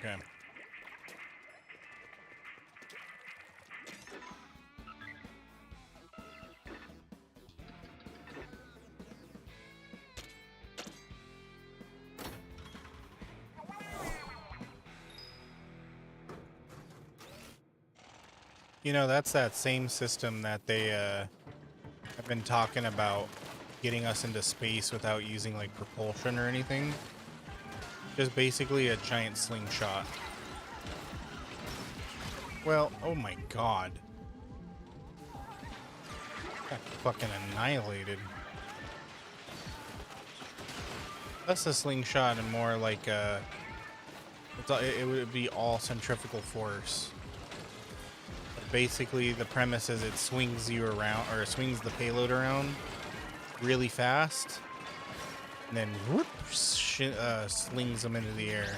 Okay. You know, that's that same system that they have been talking about getting us into space without using like propulsion or anything. Just basically a giant slingshot. Well, oh my god. Got fucking annihilated. Less a slingshot and more like it would be all centrifugal force. But basically, the premise is it swings you around, or it swings the payload around really fast, and then whoop, slings them into the air.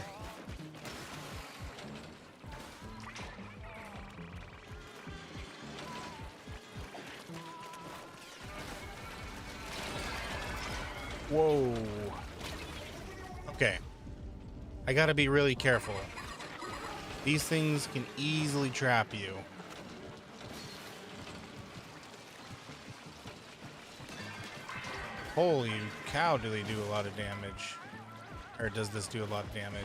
Whoa. Okay. I gotta be really careful. These things can easily trap you. Holy cow, do they do a lot of damage. Or does this do a lot of damage?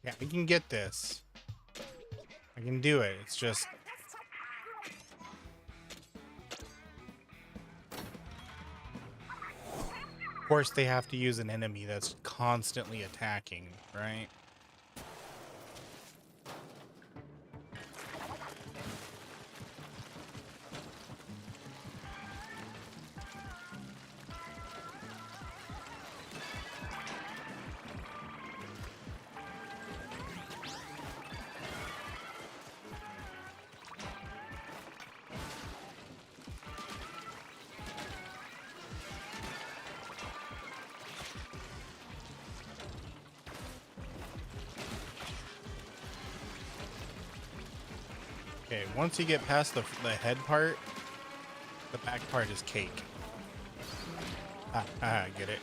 Yeah, I can get this. I can do it. It's just... Of course, they have to use an enemy that's constantly attacking, right? Okay, once you get past the head part, the back part is cake. Get it?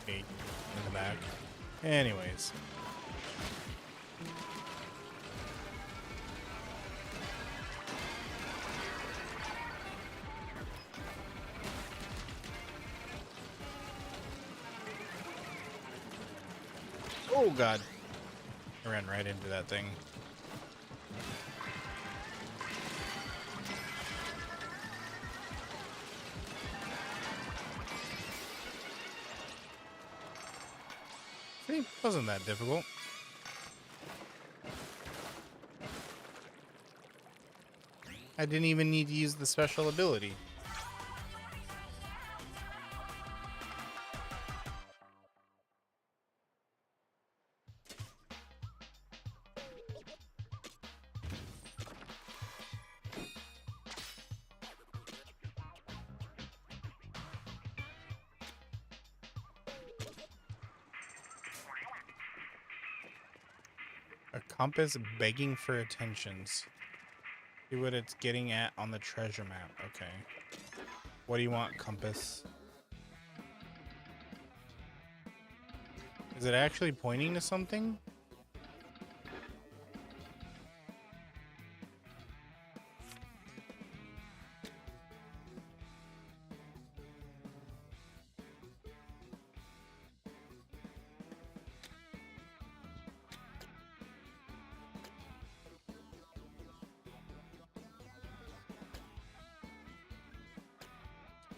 Cake in the back. Anyways. Oh god. I ran right into that thing. See, wasn't that difficult. I didn't even need to use the special ability. A compass begging for attentions. See what it's getting at on the treasure map. Okay. What do you want, compass? Is it actually pointing to something?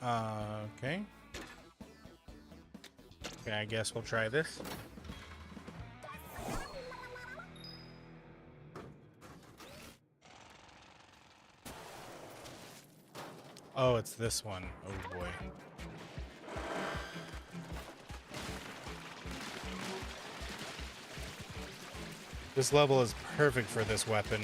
Okay. Okay, I guess we'll try this. Oh, it's this one. Oh boy. This level is perfect for this weapon.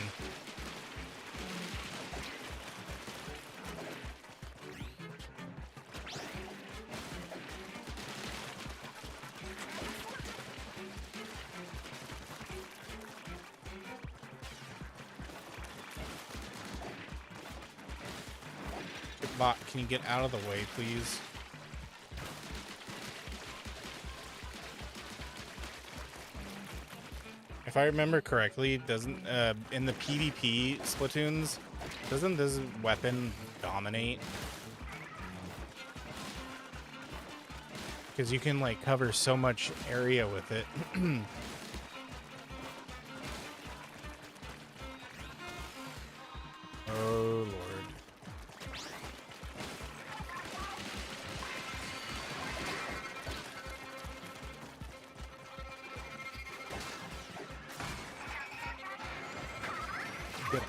Bot, can you get out of the way, please? If I remember correctly, doesn't in the PvP Splatoons, doesn't this weapon dominate? Because you can like cover so much area with it. Oh Lord. Good.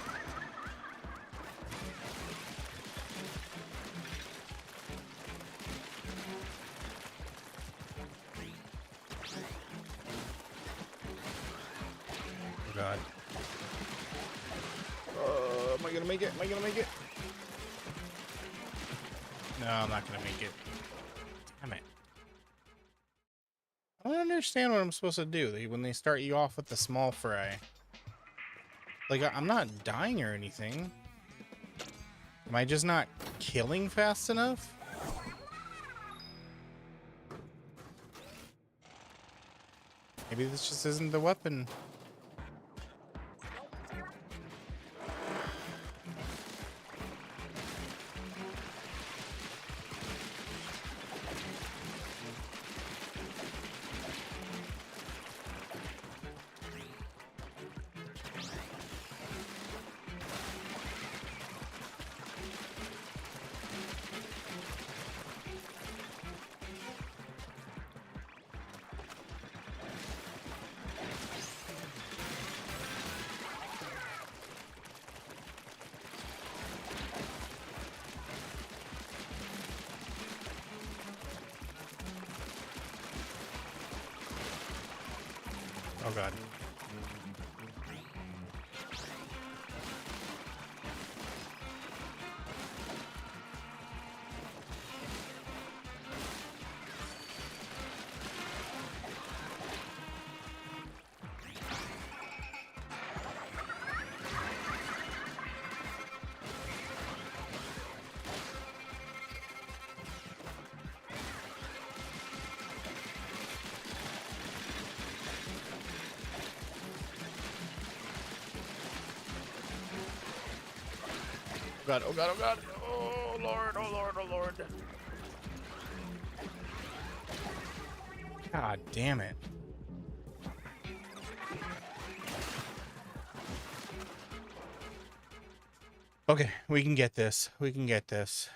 Oh God. Am I gonna make it? Am I gonna make it? No, I'm not gonna make it. Damn it. I don't understand what I'm supposed to do when they start you off with the small fry. Like, I'm not dying or anything. Am I just not killing fast enough? Maybe this just isn't the weapon. Oh God. Oh God, oh God, oh God. Oh Lord, oh Lord, oh Lord. God damn it. Okay, we can get this. We can get this.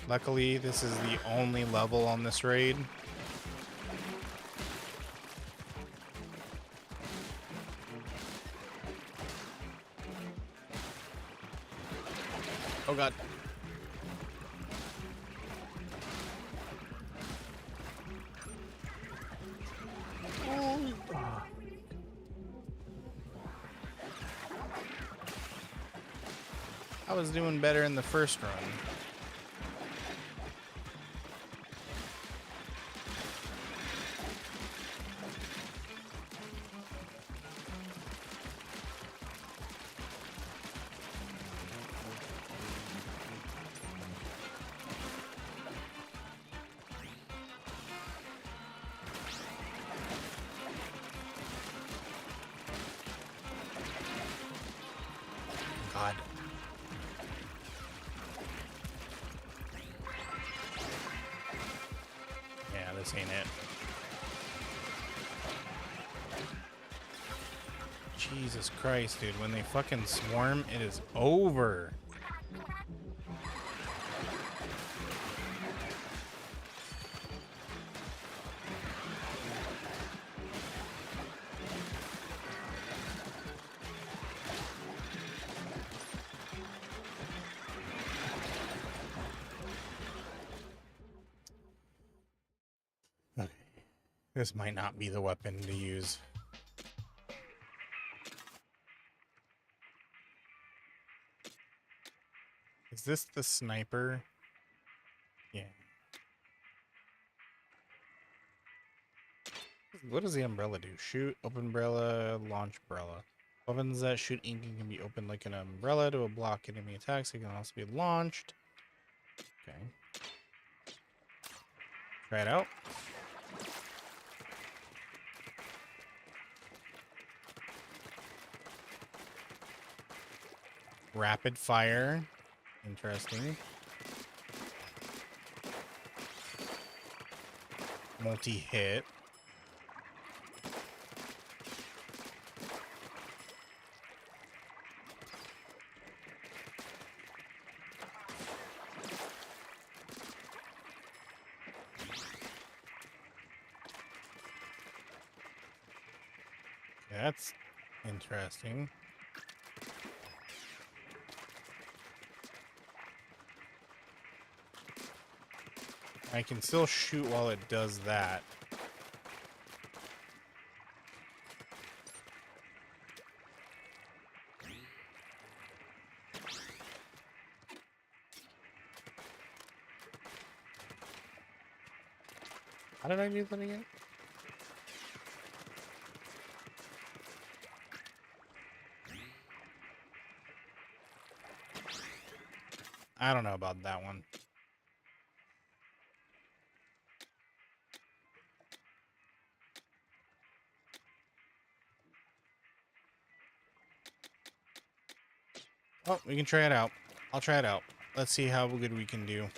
Luckily, this is the only level on this raid. Oh God. I was doing better in the first run. God. this ain't it. Jesus Christ, dude. When they fucking swarm, it is over. Okay. This might not be the weapon to use. Is this the sniper? Yeah. What does the umbrella do? Shoot, open umbrella, launch umbrella. Weapons that shoot ink can be opened like an umbrella to block enemy attacks. It can also be launched. Okay. Try it out. Rapid fire. Interesting. Multi-hit. That's interesting. I can still shoot while it does that. How did I do that again? I don't know about that one. Oh, we can try it out. I'll try it out. Let's see how good we can do.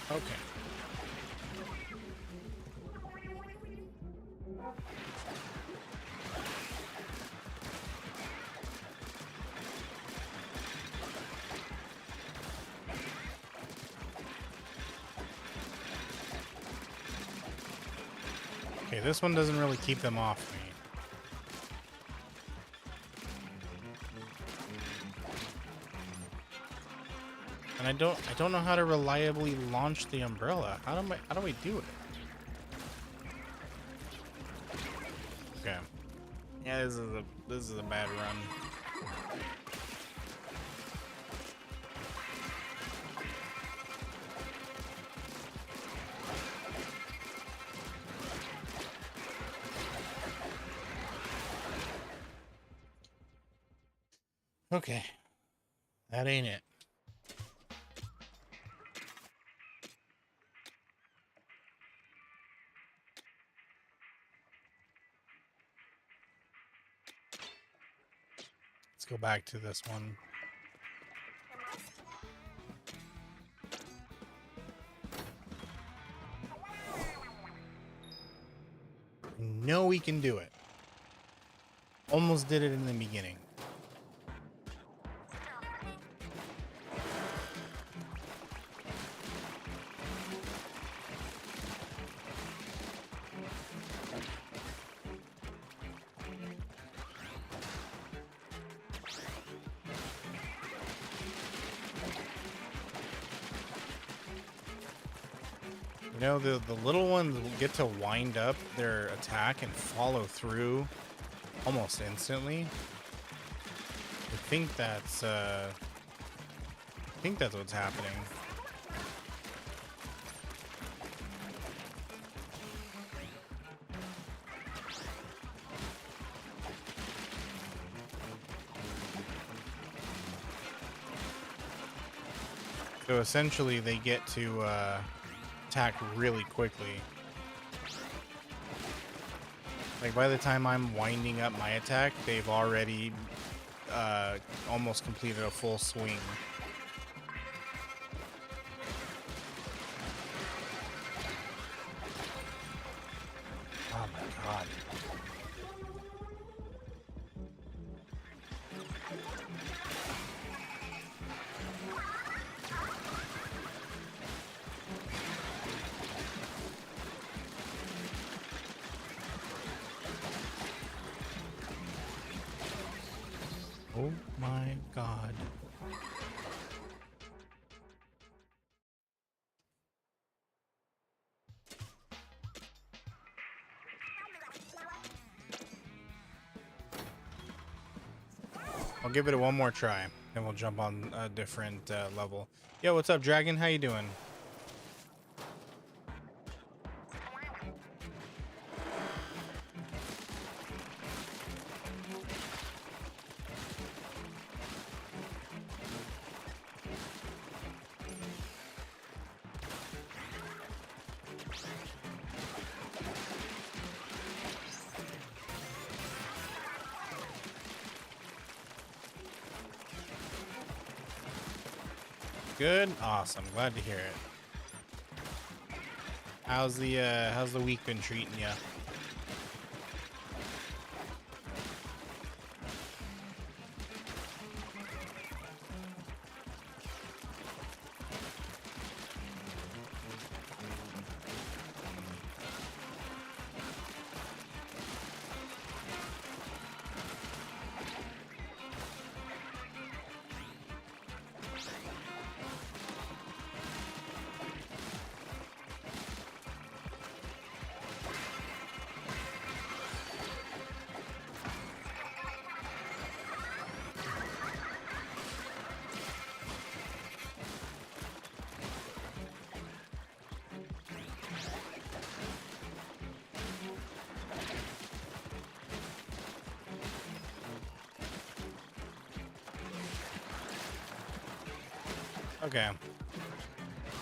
Okay. Okay, this one doesn't really keep them off me. And I don't know how to reliably launch the umbrella. How do we do it? Okay. Yeah, this is a bad run. Okay. That ain't it. Let's go back to this one. No, we can do it. Almost did it in the beginning. You know, the little ones will get to wind up their attack and follow through almost instantly. I think that's what's happening. So essentially, they get to attack really quickly. Like by the time I'm winding up my attack, they've already almost completed a full swing. Oh my god. Oh my god. I'll give it one more try, then we'll jump on a different level. Yo, what's up, Dragon? How you doing? Good, awesome. Glad to hear it. How's the week been treating you? Okay.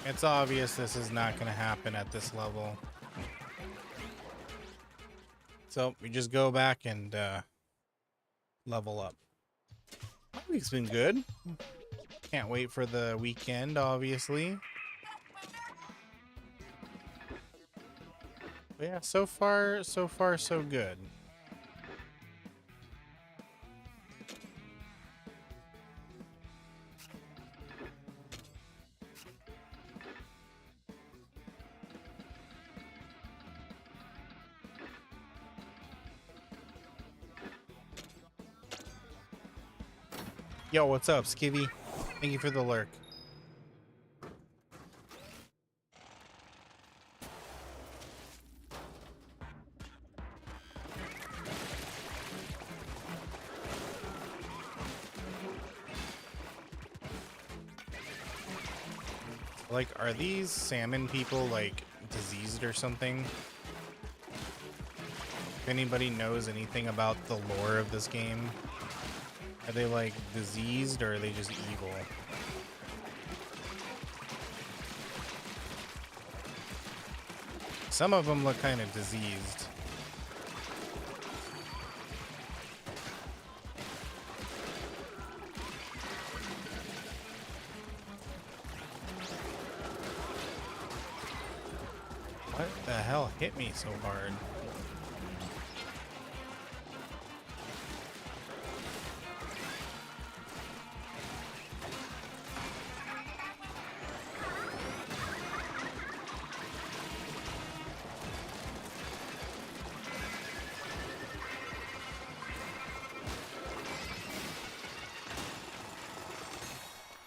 It's obvious this is not going to happen at this level. So we just go back and level up. My week's been good. Can't wait for the weekend, obviously. But yeah, so far, so good. Yo, what's up, Skivvy? Thank you for the lurk. Like, are these salmon people, like, diseased or something? If anybody knows anything about the lore of this game, are they, like, diseased or are they just evil? Some of them look kind of diseased. What the hell hit me so hard?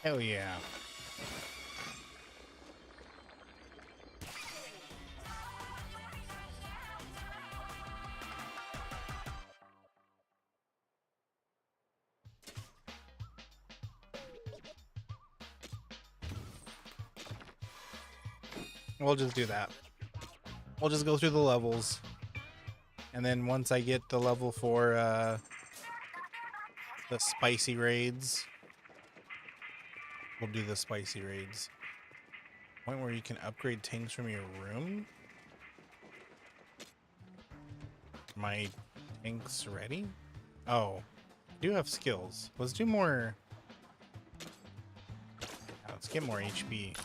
Hell yeah. We'll just do that. We'll just go through the levels. And then once I get the level for the spicy raids, We'll do the spicy raids. Point where you can upgrade tanks from your room. My tanks ready? Oh, I do have skills. Let's do more. Let's get more HP.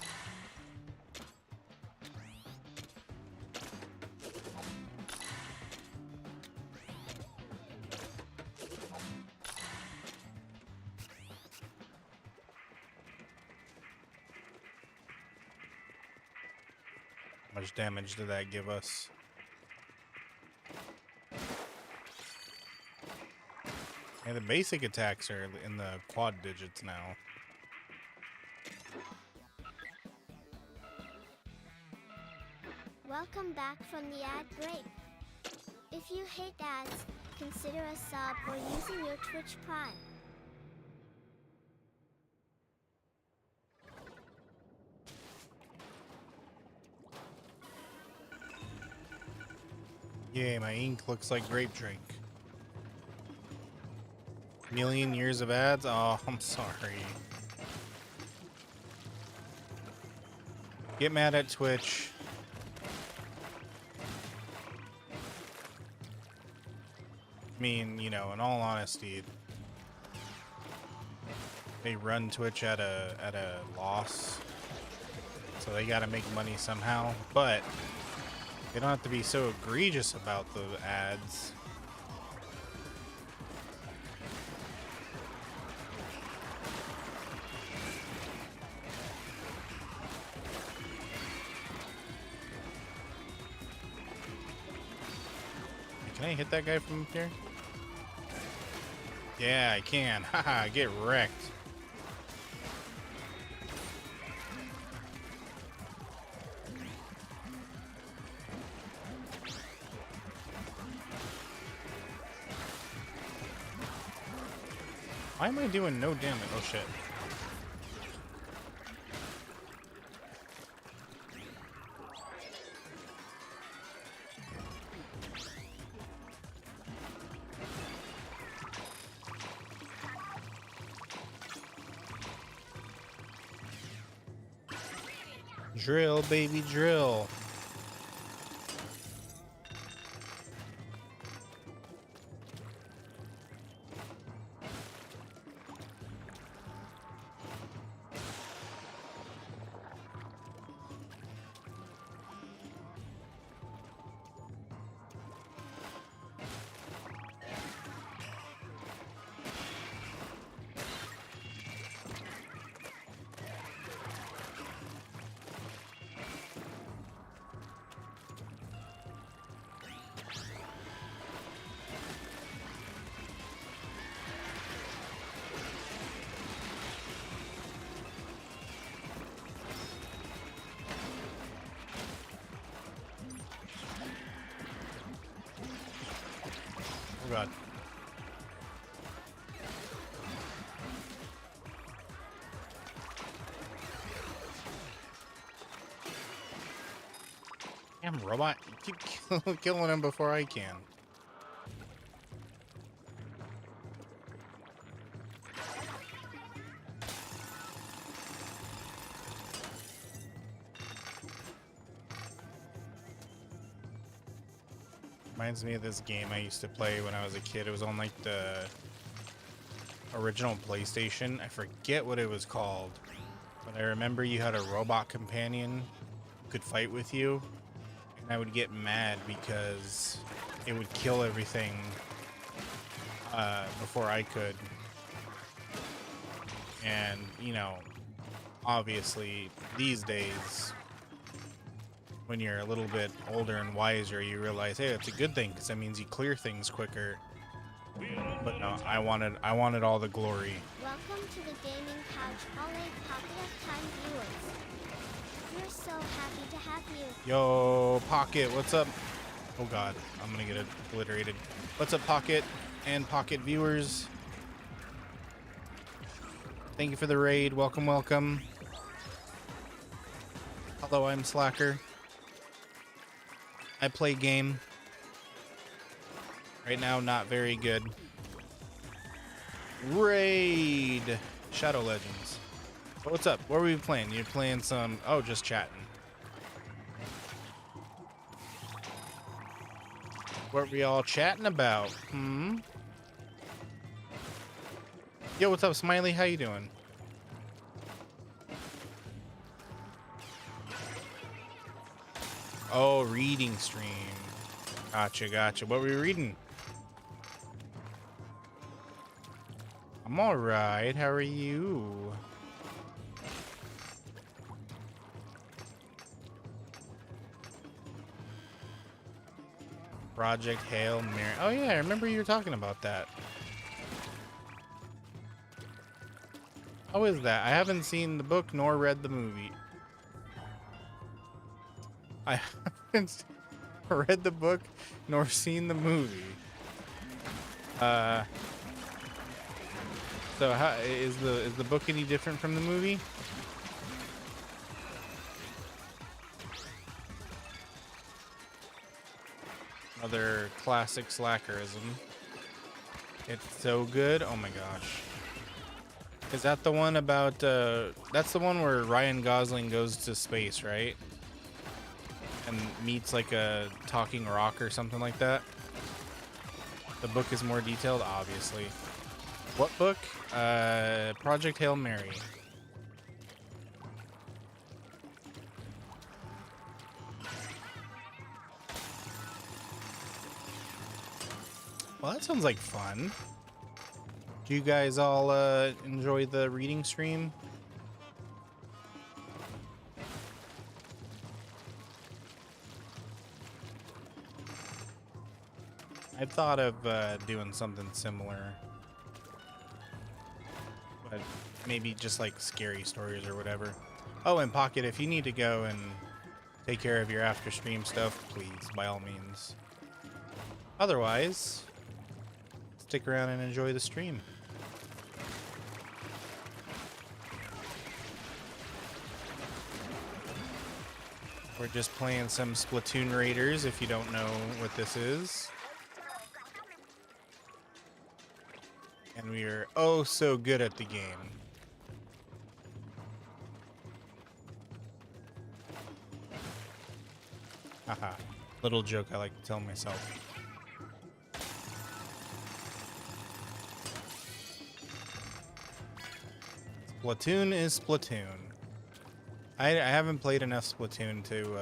How much damage did that give us? Yeah, the basic attacks are in the quad digits now. Welcome back from the ad break. If you hate ads, consider a sub or using your Twitch Prime. Yay, my ink looks like grape drink. Million years of ads? Oh, I'm sorry. Get mad at Twitch. I mean, you know, in all honesty, they run Twitch at a loss, so they gotta make money somehow, but they don't have to be so egregious about the ads. Can I hit that guy from up here? Yeah, I can. Haha, get wrecked. Why am I doing no damage? Oh shit. Drill, baby, drill. Oh god. Damn robot, you keep killing him before I can. Reminds me of this game I used to play when I was a kid. It was on like the original PlayStation. I forget what it was called, but I remember you had a robot companion who could fight with you, and I would get mad because it would kill everything before I could. And, you know, obviously these days, when you're a little bit older and wiser, you realize, hey, that's a good thing because that means you clear things quicker. But no, I wanted all the glory. Welcome to the gaming couch, all 8 Pocket of Time viewers. We're so happy to have you. Yo, Pocket, what's up? Oh god, I'm gonna get obliterated. What's up, Pocket and Pocket viewers? Thank you for the raid. Welcome, welcome. Hello, I'm Slacker. I play game. Right now, not very good. Raid! Shadow Legends. What's up? What are we playing? You're playing some... Oh, just chatting. What were we all chatting about? Hmm? Yo, what's up, Smiley? How you doing? Oh, reading stream. Gotcha, gotcha. What were you reading? I'm alright. How are you? Project Hail Mary. Oh yeah, I remember you were talking about that. How is that? I haven't seen the book nor read the movie. I haven't read the book nor seen the movie. So how is the book any different from the movie? Another classic slackerism. It's so good. Oh my gosh. Is that the one about that's the one where Ryan Gosling goes to space, right? And meets like a talking rock or something like that? The book is more detailed, obviously. What book? Project Hail Mary. Well, that sounds like fun. Do you guys all enjoy the reading stream? I thought of doing something similar. But maybe just like scary stories or whatever. Oh, and Pocket, if you need to go and take care of your after stream stuff, please, by all means. Otherwise, stick around and enjoy the stream. We're just playing some Splatoon Raiders, if you don't know what this is. And we are oh so good at the game. Haha. Little joke I like to tell myself. Splatoon is Splatoon. I haven't played enough Splatoon to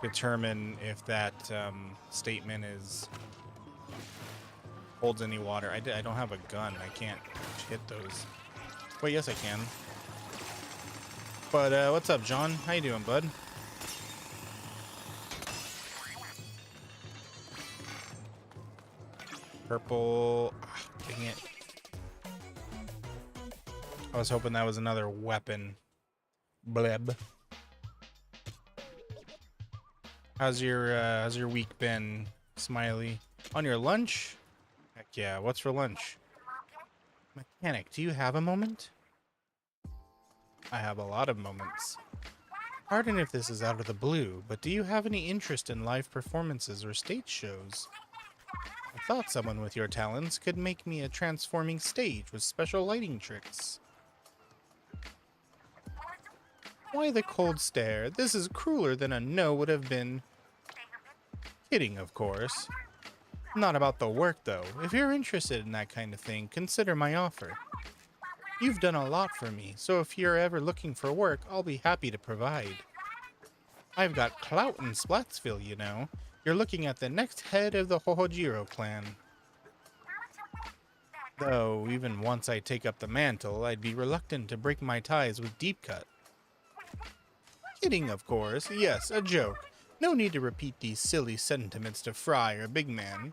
determine if that statement holds any water. I don't have a gun. I can't hit those. Wait, yes I can. But what's up, John? How you doing, bud? Purple. Ah, dang it. I was hoping that was another weapon. Bleb. How's your week been, Smiley? On your lunch? Heck yeah, what's for lunch? Mechanic, do you have a moment? I have a lot of moments. Pardon if this is out of the blue, but do you have any interest in live performances or stage shows? I thought someone with your talents could make me a transforming stage with special lighting tricks. Why the cold stare? This is crueler than a no would have been. Kidding, of course. Not about the work, though. If you're interested in that kind of thing, consider my offer. You've done a lot for me, so if you're ever looking for work, I'll be happy to provide. I've got clout in Splatsville, you know. You're looking at the next head of the Hohojiro clan. Though, even once I take up the mantle, I'd be reluctant to break my ties with Deep Cut. Kidding, of course. Yes, a joke. No need to repeat these silly sentiments to Fry or Big Man.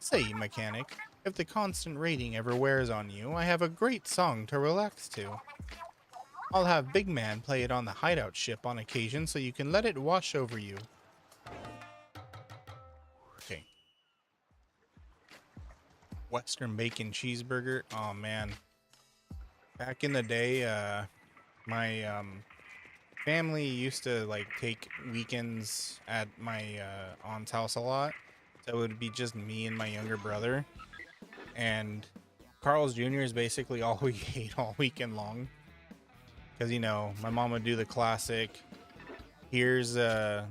Say, mechanic, if the constant rating ever wears on you, I have a great song to relax to. I'll have Big Man play it on the hideout ship on occasion so you can let it wash over you. Okay. Western bacon cheeseburger. Oh man. Back in the day, my family used to like take weekends at my aunt's house a lot. So it would be just me and my younger brother. And Carl's Jr. is basically all we ate all weekend long. Because, you know, my mom would do the classic, here's $50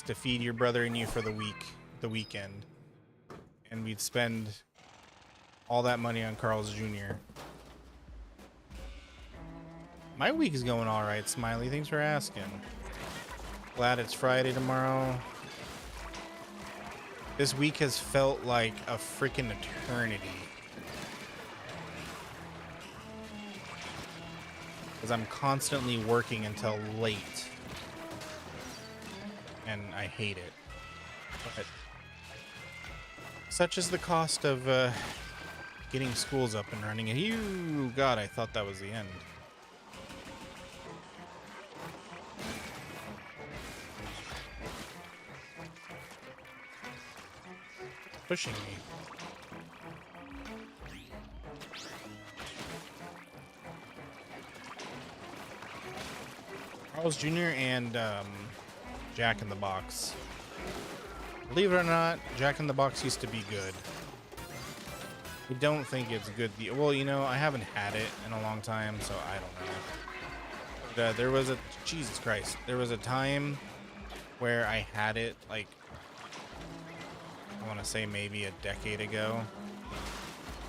to feed your brother and you for the weekend. And we'd spend all that money on Carl's Jr. My week is going all right, Smiley. Thanks for asking. Glad it's Friday tomorrow. This week has felt like a freaking eternity. Because I'm constantly working until late. And I hate it. But such is the cost of getting schools up and running. And God, I thought that was the end. Pushing me. Carl's Jr. and Jack in the Box. Believe it or not, Jack in the Box used to be good. I don't think it's good. Well, you know, I haven't had it in a long time, so I don't know. But, there was a... Jesus Christ. There was a time where I had it, like, I want to say maybe a decade ago.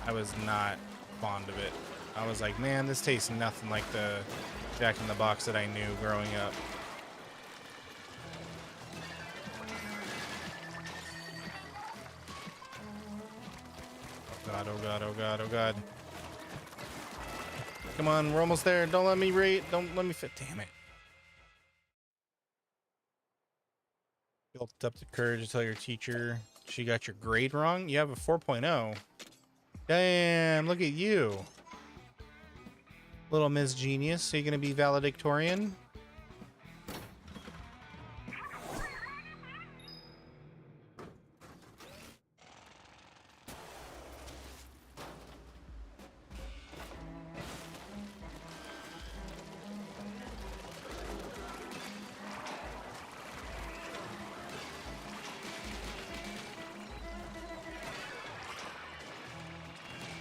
I was not fond of it. I was like, man, this tastes nothing like the Jack in the Box that I knew growing up. Oh god, oh god, oh god, oh god. Come on, we're almost there. Don't let me rate. Don't let me fit. Damn it. Built up the courage to tell your teacher she got your grade wrong. You have a 4.0. Damn, look at you. Little Miss Genius. Are you going to be valedictorian?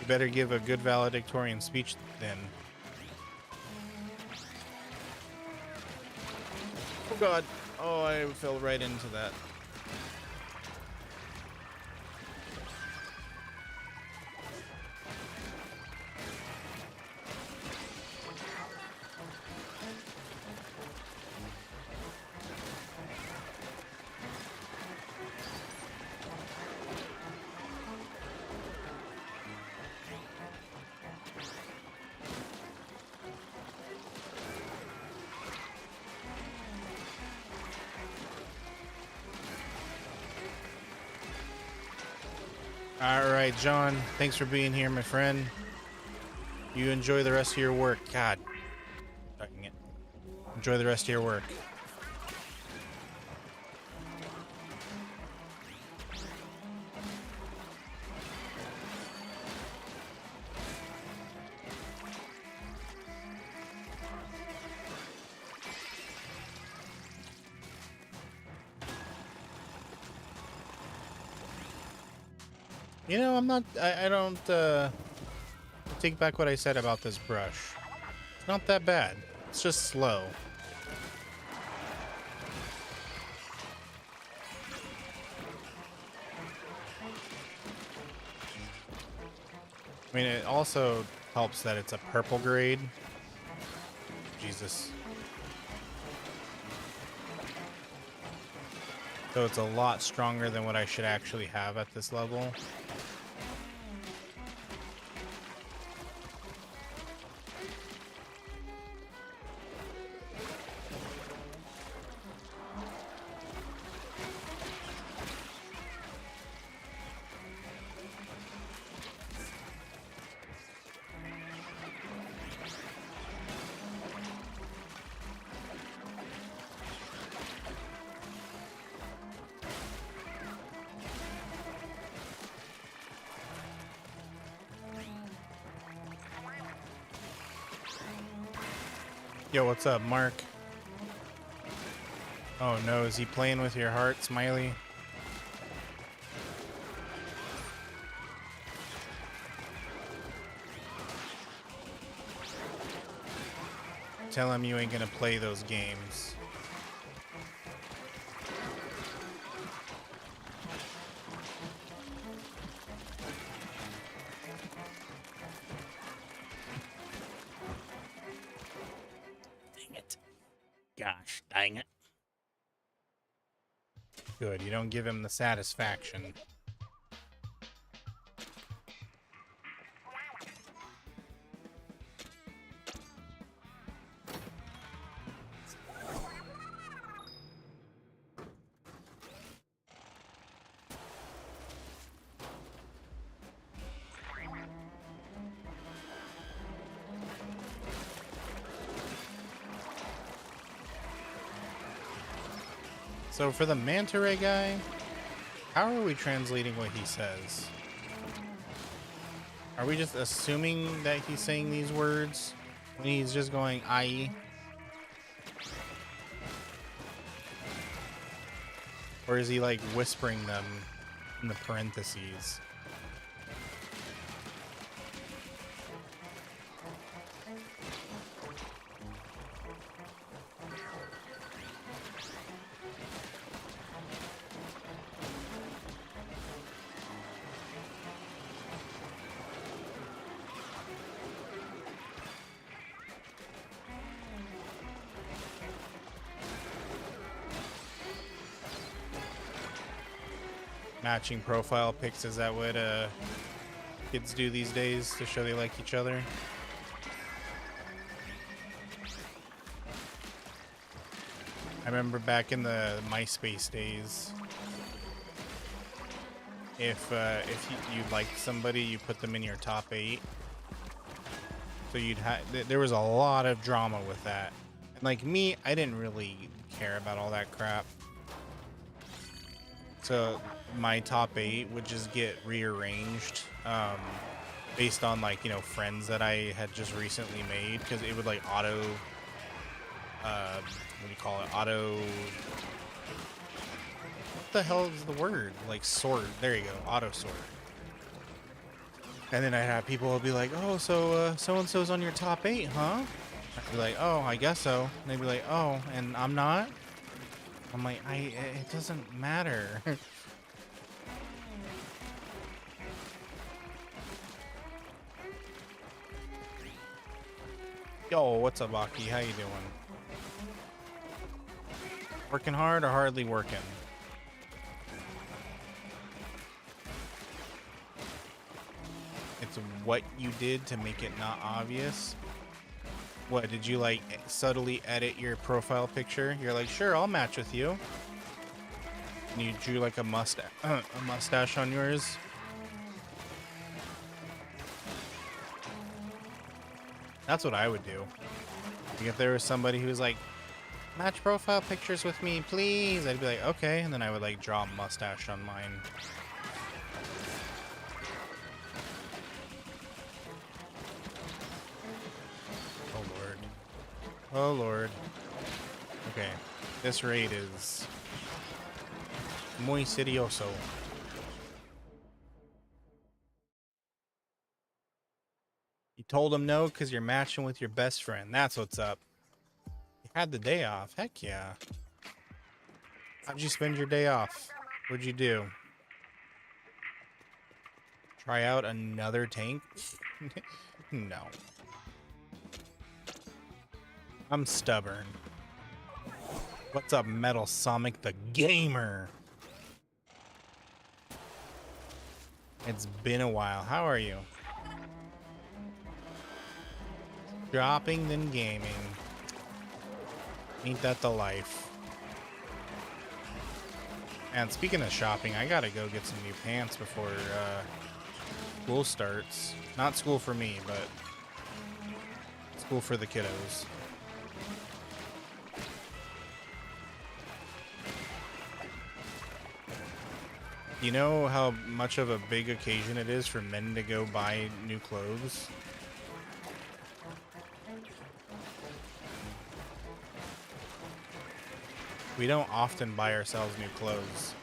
Better give a good valedictorian speech then. Oh god. Oh, I fell right into that. All right, John, thanks for being here, my friend. You enjoy the rest of your work. God, dang it. Enjoy the rest of your work. You know, I don't, take back what I said about this brush. It's not that bad. It's just slow. I mean, it also helps that it's a purple grade. Jesus. So it's a lot stronger than what I should actually have at this level. Yo, what's up, Mark? Oh no, is he playing with your heart, Smiley? Tell him you ain't gonna play those games. Dang it. Gosh, dang it. Good, you don't give him the satisfaction. So for the manta ray guy, how are we translating what he says? Are we just assuming that he's saying these words when he's just going IE? Or is he like whispering them in the parentheses? Matching profile pics, is that what kids do these days to show they like each other? I remember back in the MySpace days, if you liked somebody, you put them in your top 8. So there was a lot of drama with that. And like me, I didn't really care about all that crap. So my top 8 would just get rearranged based on, like, you know, friends that I had just recently made, because it would like auto what do you call it, auto, what the hell is the word, like sort, there you go, auto sort. And then I'd have people be like, oh, so so-and-so's on your top 8, huh? I'd be like, oh, I guess so. And they'd be like, oh, and I'm not? I'm like, it doesn't matter. Yo, what's up, Aki? How you doing? Working hard or hardly working? It's what you did to make it not obvious. What, did you like subtly edit your profile picture? You're like, sure, I'll match with you. And you drew like a mustache on yours. That's what I would do. Like if there was somebody who was like, match profile pictures with me, please. I'd be like, okay. And then I would like draw a mustache on mine. Oh, Lord. Oh, Lord. Okay. This raid is muy serioso. You told him no because you're matching with your best friend. That's what's up. You had the day off. Heck yeah. How'd you spend your day off? What'd you do? Try out another tank? No. I'm stubborn. What's up, Metal Sonic the Gamer? It's been a while. How are you? Shopping then gaming. Ain't that the life? And speaking of shopping, I gotta go get some new pants before school starts. Not school for me, but school for the kiddos. You know how much of a big occasion it is for men to go buy new clothes? We don't often buy ourselves new clothes.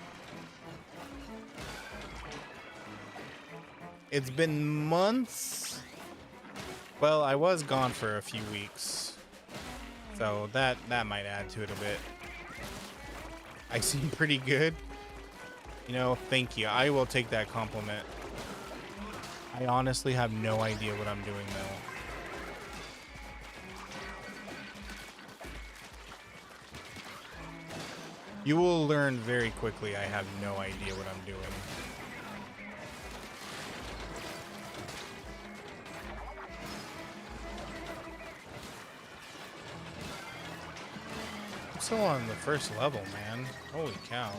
It's been months. Well, I was gone for a few weeks. So that might add to it a bit. I seem pretty good. You know, thank you. I will take that compliment. I honestly have no idea what I'm doing though. You will learn very quickly. I have no idea what I'm doing. I'm still on the first level, man. Holy cow.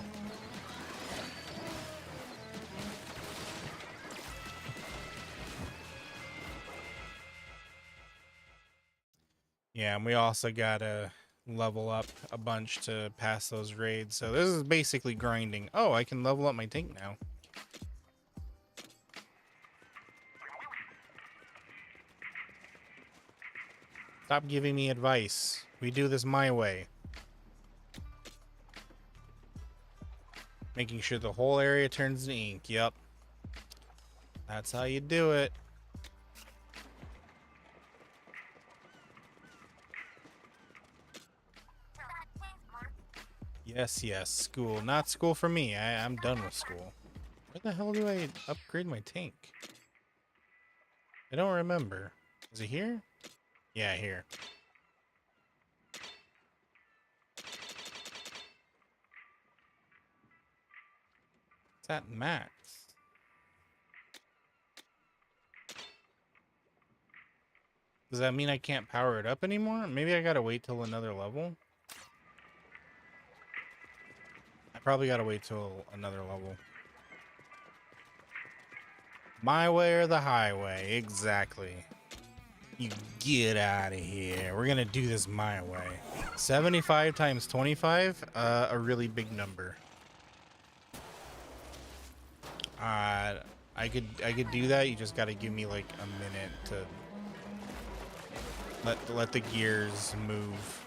Yeah, and we also gotta level up a bunch to pass those raids. So this is basically grinding. Oh, I can level up my tank now. Stop giving me advice. We do this my way. Making sure the whole area turns to ink. Yep. That's how you do it. Yes, yes, school. Not school for me. I'm done with school. Where the hell do I upgrade my tank? I don't remember. Is it here? Yeah, here. It's at max. Does that mean I can't power it up anymore? Maybe I gotta wait till another level? I probably gotta wait till another level. My way or the highway, exactly. You get out of here. We're gonna do this my way. 75 times 25, a really big number. I could do that. You just gotta give me like a minute to let the gears move.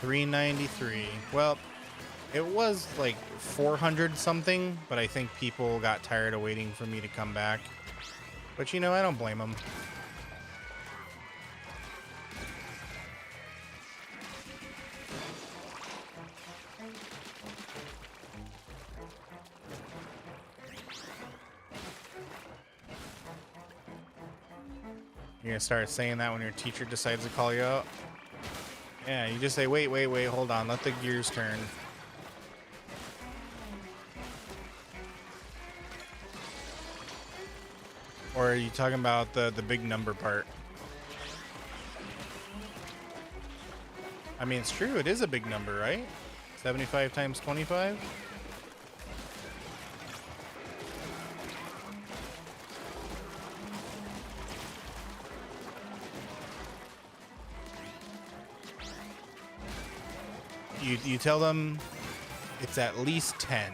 $393. Well, it was like 400 something, but I think people got tired of waiting for me to come back. But you know, I don't blame them. You're gonna start saying that when your teacher decides to call you out? Yeah, you just say, wait, hold on, let the gears turn. Or are you talking about the big number part? I mean, it's true, it is a big number, right? 75 times 25? You tell them it's at least 10.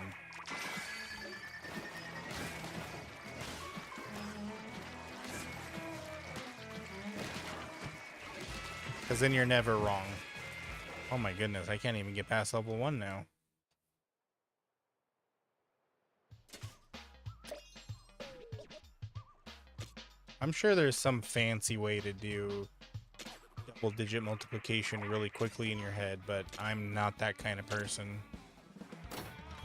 Because then you're never wrong. Oh my goodness, I can't even get past level 1 now. I'm sure there's some fancy way to do double-digit multiplication really quickly in your head, but I'm not that kind of person.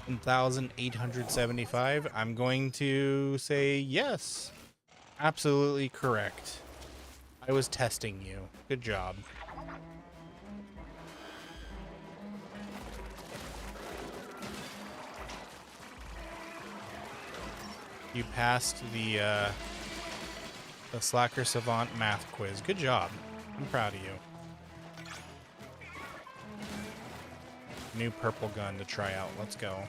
1,875. I'm going to say yes. Absolutely correct. I was testing you. Good job. You passed the Slacker Savant math quiz. Good job. I'm proud of you. New purple gun to try out. Let's go.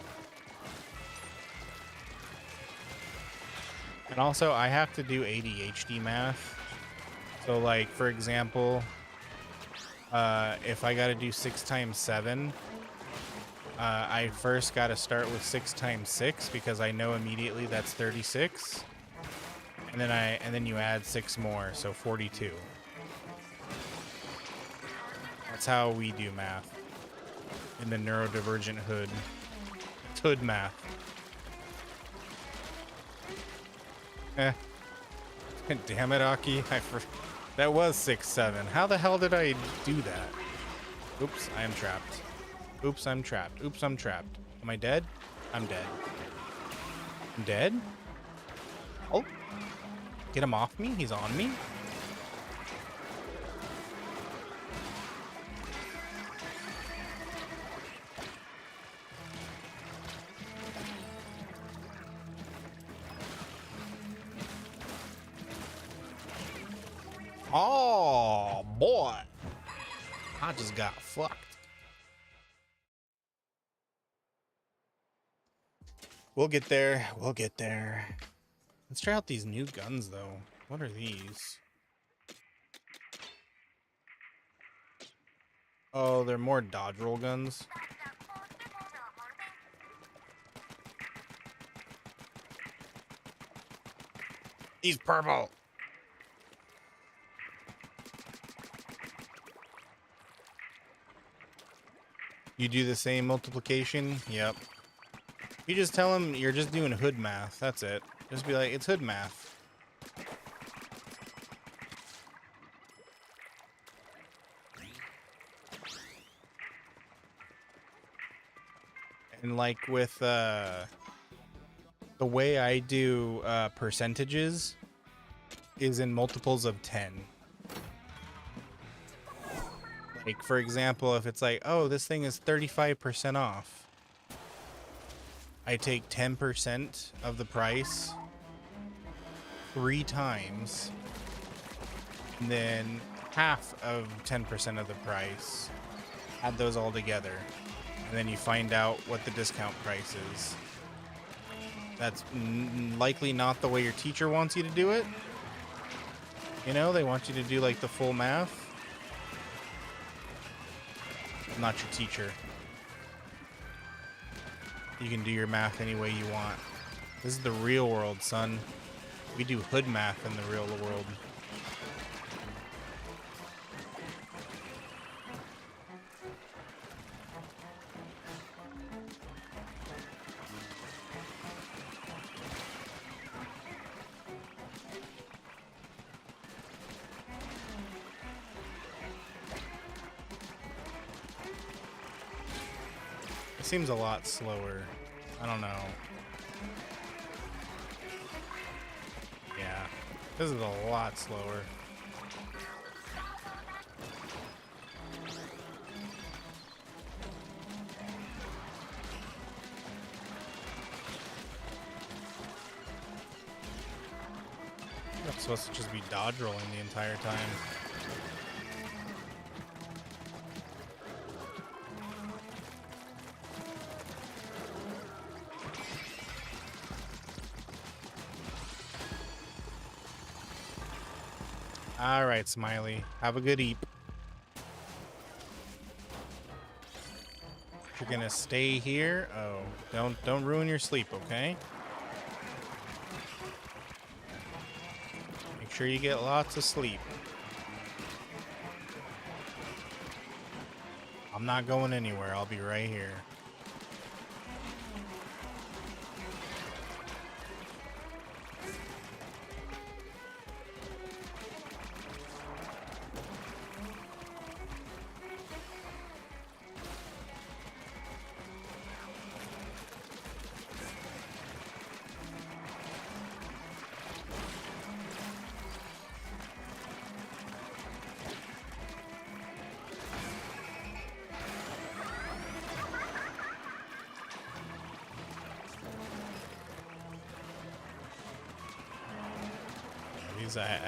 And also, I have to do ADHD math. So, like, for example, if I gotta do 6 times 7, I first gotta start with 6 times 6 because I know immediately that's 36. And then you add 6 more, so 42. That's how we do math in the neurodivergent hood. It's hood math. Eh. Damn it, Aki. That was 6-7. How the hell did I do that? Oops, I am trapped. Oops, I'm trapped. Oops, I'm trapped. Am I dead? I'm dead. I'm dead? Oh. Get him off me? He's on me? Oh, boy. I just got fucked. We'll get there. We'll get there. Let's try out these new guns, though. What are these? Oh, they're more dodge roll guns. He's purple. You do the same multiplication? Yep. You just tell him you're just doing hood math. That's it. Just be like, it's hood math. And like with the way I do percentages is in multiples of 10. Like, for example, if it's like, oh, this thing is 35% off, I take 10% of the price 3 times, and then half of 10% of the price, add those all together, and then you find out what the discount price is. That's likely not the way your teacher wants you to do it. You know, they want you to do like the full math. I'm not your teacher. You can do your math any way you want. This is the real world, son. We do hood math in the real world. It seems a lot slower. I don't know. Yeah, this is a lot slower. I'm supposed to just be dodge rolling the entire time. All right, Smiley. Have a good eat. You're gonna stay here. Oh, don't ruin your sleep, okay? Make sure you get lots of sleep. I'm not going anywhere. I'll be right here.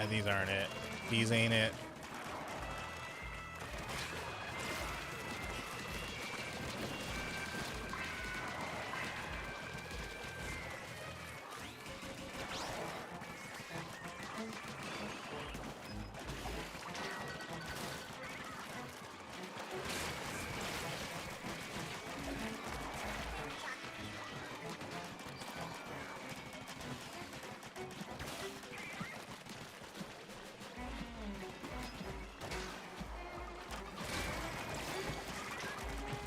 These aren't it. These ain't it.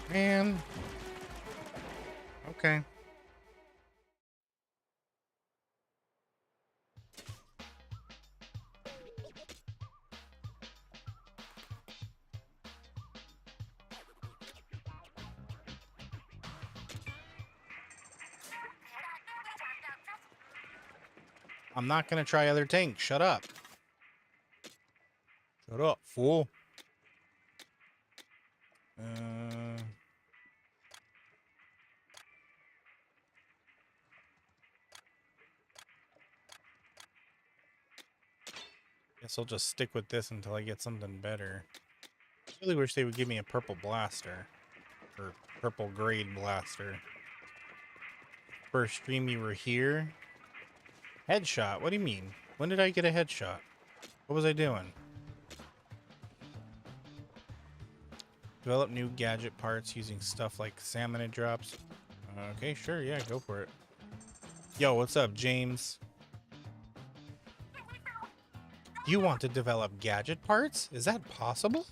Man. Okay. I'm not gonna try other tanks. Shut up. Shut up, fool. Guess I'll just stick with this until I get something better. I really wish they would give me a purple blaster. Or purple grade blaster. First stream you were here. Headshot? What do you mean? When did I get a headshot? What was I doing? Develop new gadget parts using stuff like salmon drops. Okay, sure, yeah, go for it. Yo, what's up, James? You want to develop gadget parts? Is that possible?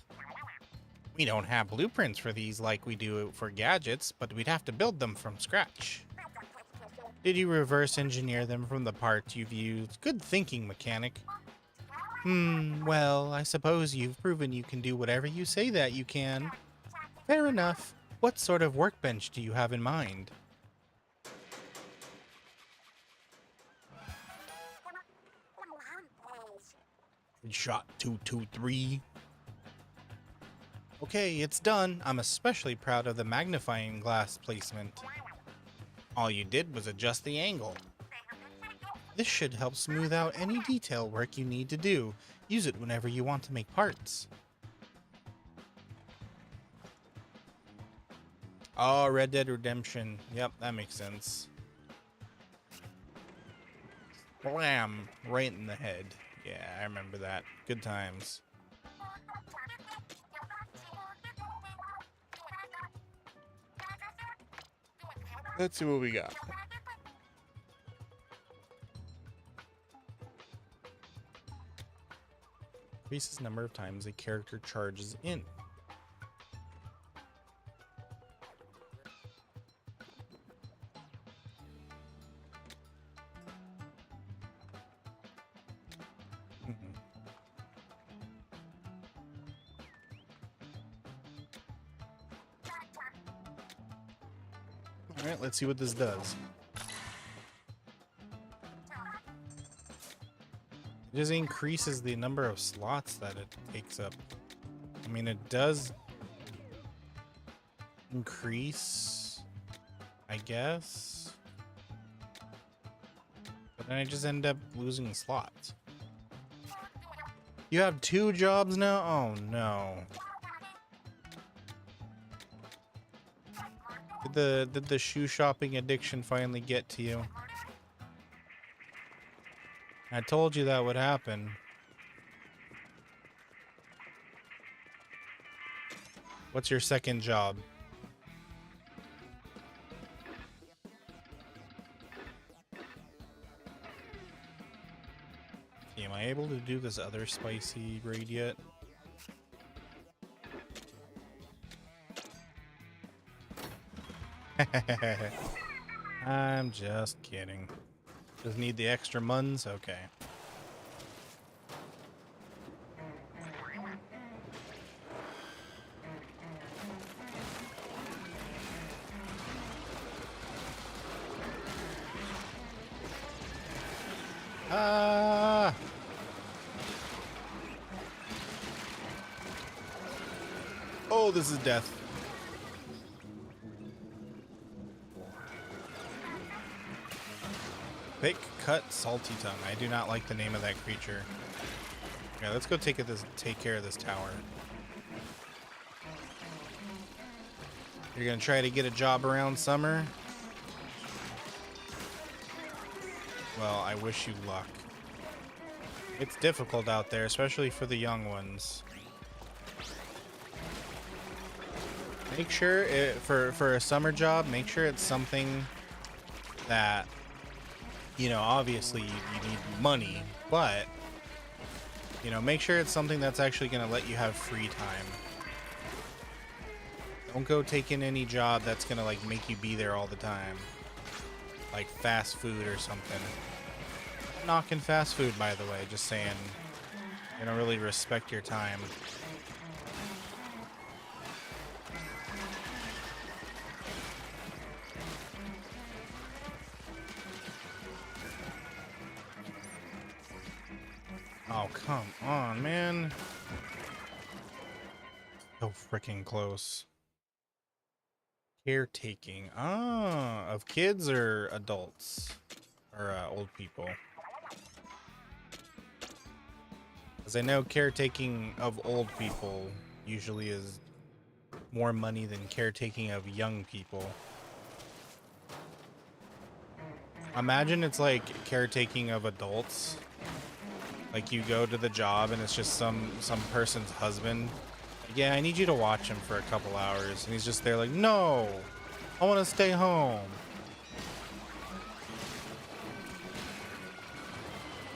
We don't have blueprints for these like we do for gadgets, but we'd have to build them from scratch. Did you reverse engineer them from the parts you've used? Good thinking, mechanic. Well, I suppose you've proven you can do whatever you say that you can. Fair enough. What sort of workbench do you have in mind? Shot 223. Okay, it's done. I'm especially proud of the magnifying glass placement. All you did was adjust the angle. This should help smooth out any detail work you need to do. Use it whenever you want to make parts. Oh, Red Dead Redemption. Yep, that makes sense. Blam! Right in the head. Yeah, I remember that. Good times. Let's see what we got. Increases number of times a character charges in. Alright, let's see what this does. It just increases the number of slots that it takes up. I mean, it does increase, I guess. But then I just end up losing slots. You have 2 jobs now? Oh no. Did the shoe shopping addiction finally get to you? I told you that would happen. What's your second job? Okay, am I able to do this other spicy raid yet? I'm just kidding. Just need the extra muns? Okay. Ah! Oh, this is death. Thick cut salty tongue. I do not like the name of that creature. Yeah, let's go take care of this tower. You're gonna try to get a job around summer? Well, I wish you luck. It's difficult out there, especially for the young ones. Make sure for a summer job, make sure it's something that, you know, obviously you need money, but, you know, make sure it's something that's actually going to let you have free time. Don't go taking any job that's going to, like, make you be there all the time. Like fast food or something. I'm not knocking fast food, by the way, just saying, they don't really respect your time. Oh, come on, man. So freaking close. Caretaking. Ah, of kids or adults? Or old people? Because I know caretaking of old people usually is more money than caretaking of young people. Imagine it's like caretaking of adults. Like you go to the job and it's just some person's husband. Yeah, I need you to watch him for a couple hours. And he's just there like, no, I want to stay home.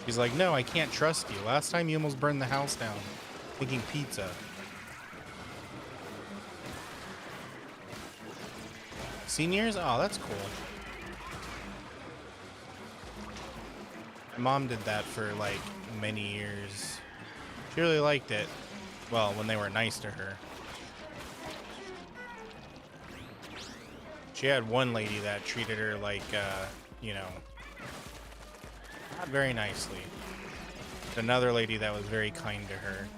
He's like, no, I can't trust you. Last time you almost burned the house down making pizza. Seniors? Oh, that's cool. My mom did that for like many years. She really liked it. Well, when they were nice to her. She had one lady that treated her like, you know, not very nicely. Another lady that was very kind to her.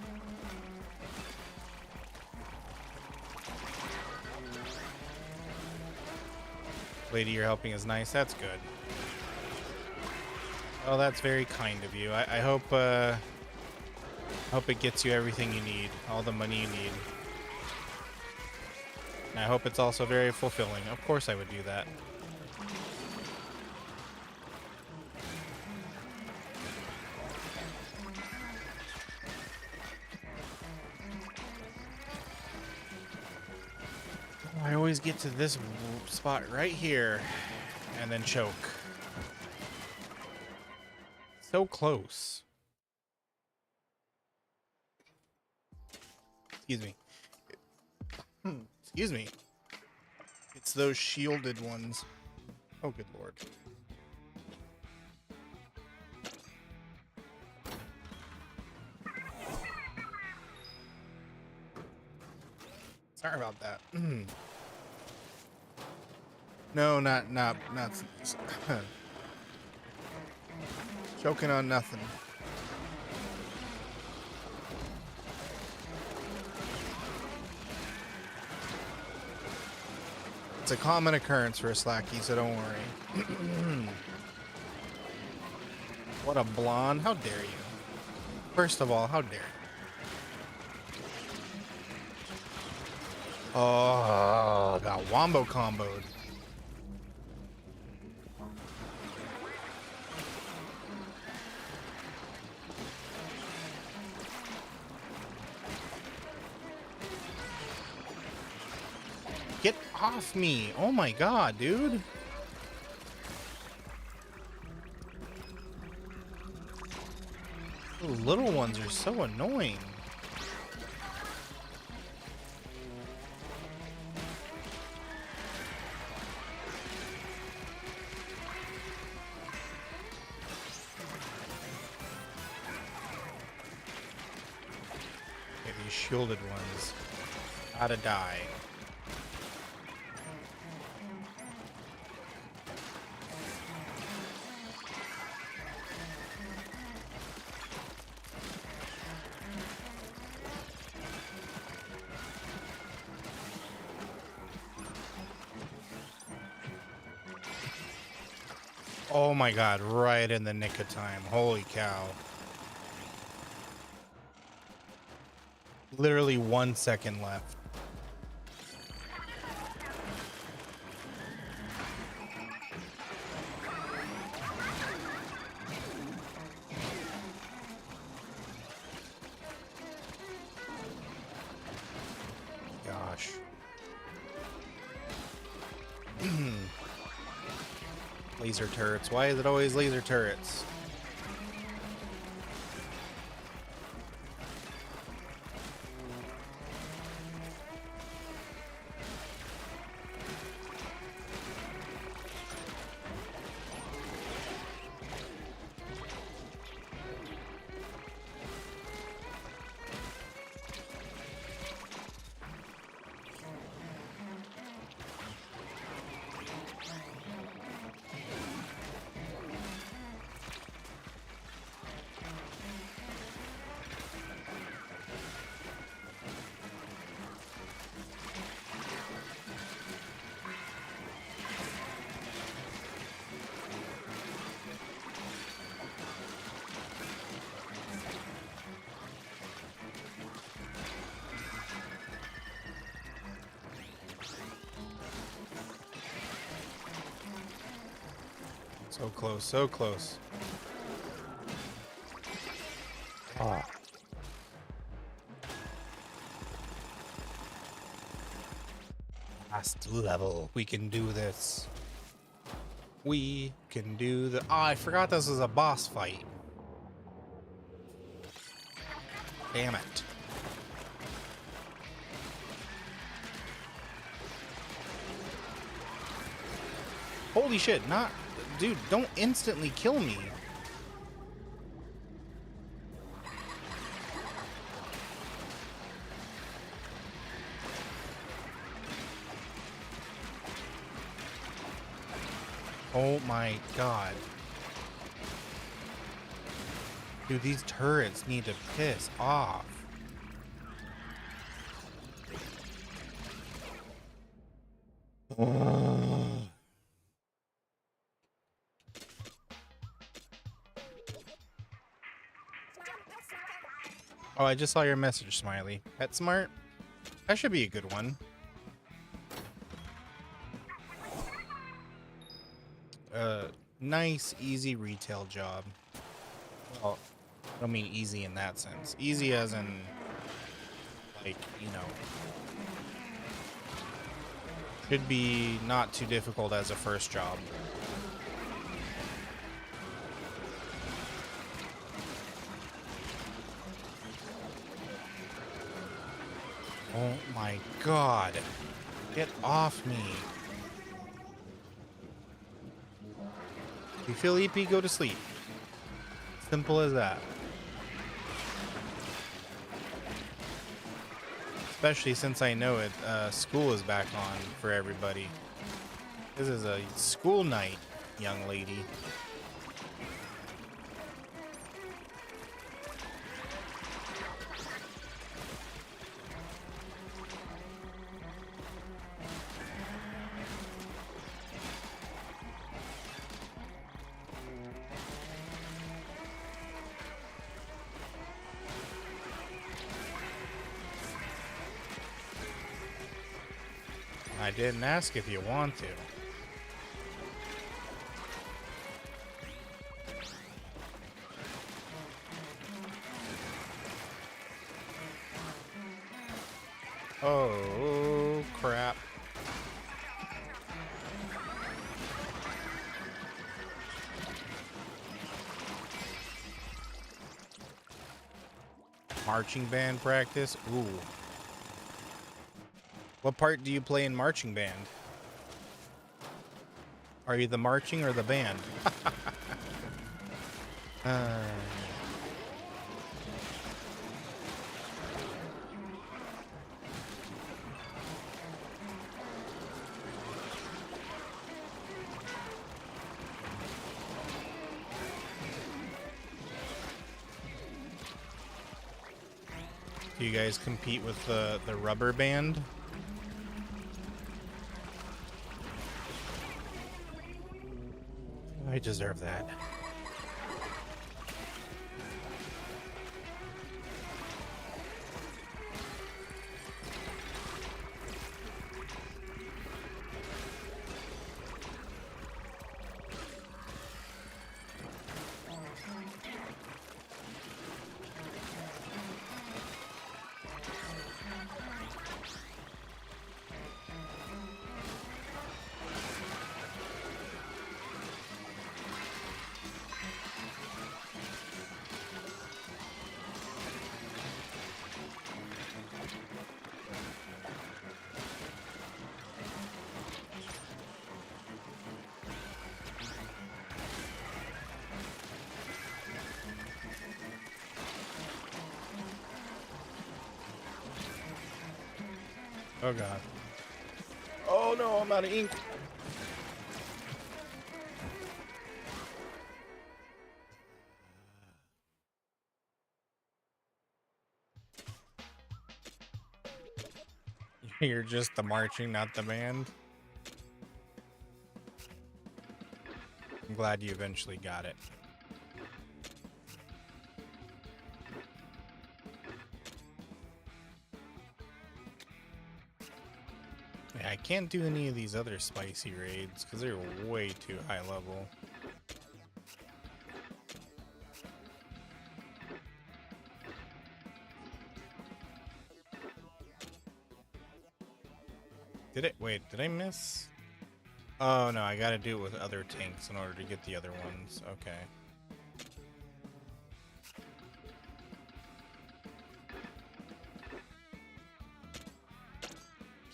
Lady you're helping is nice. That's good. Oh, that's very kind of you. I hope it gets you everything you need, all the money you need. And I hope it's also very fulfilling. Of course I would do that. Oh, I always get to this spot right here and then choke. So close. Excuse me. Excuse me. It's those shielded ones. Oh, good lord. Sorry about that. No, not choking on nothing. It's a common occurrence for a Slacky, so don't worry. What a blonde. How dare you? First of all, how dare you? Oh, got wombo comboed. Get off me. Oh my god, dude. The little ones are so annoying. Okay, these shielded ones gotta die. Oh my god, right in the nick of time. Holy cow. Literally 1 second left. Gosh. Laser turrets. Why is it always laser turrets? So close, so close. Ah. Last level. We can do this. We can do the. Oh, I forgot this was a boss fight. Damn it. Holy shit, not. Dude, don't instantly kill me. Oh my god. Dude, these turrets need to piss off. Oh, I just saw your message, Smiley. Pet Smart? That should be a good one. Nice, easy retail job. Well, I don't mean easy in that sense. Easy as in, like, you know, should be not too difficult as a first job. Oh my god. Get off me. If you feel EP, go to sleep. Simple as that. Especially since I know it, school is back on for everybody. This is a school night, young lady. I didn't ask if you want to. Oh, crap. Marching band practice? Ooh. What part do you play in marching band? Are you the marching or the band? Do you guys compete with the rubber band? I deserve that. Oh god. Oh no, I'm out of ink. You're just the marching, not the band. I'm glad you eventually got it. Yeah, can't do any of these other spicy raids because they're way too high level. Wait, did I miss? Oh no, I gotta do it with other tanks in order to get the other ones. Okay.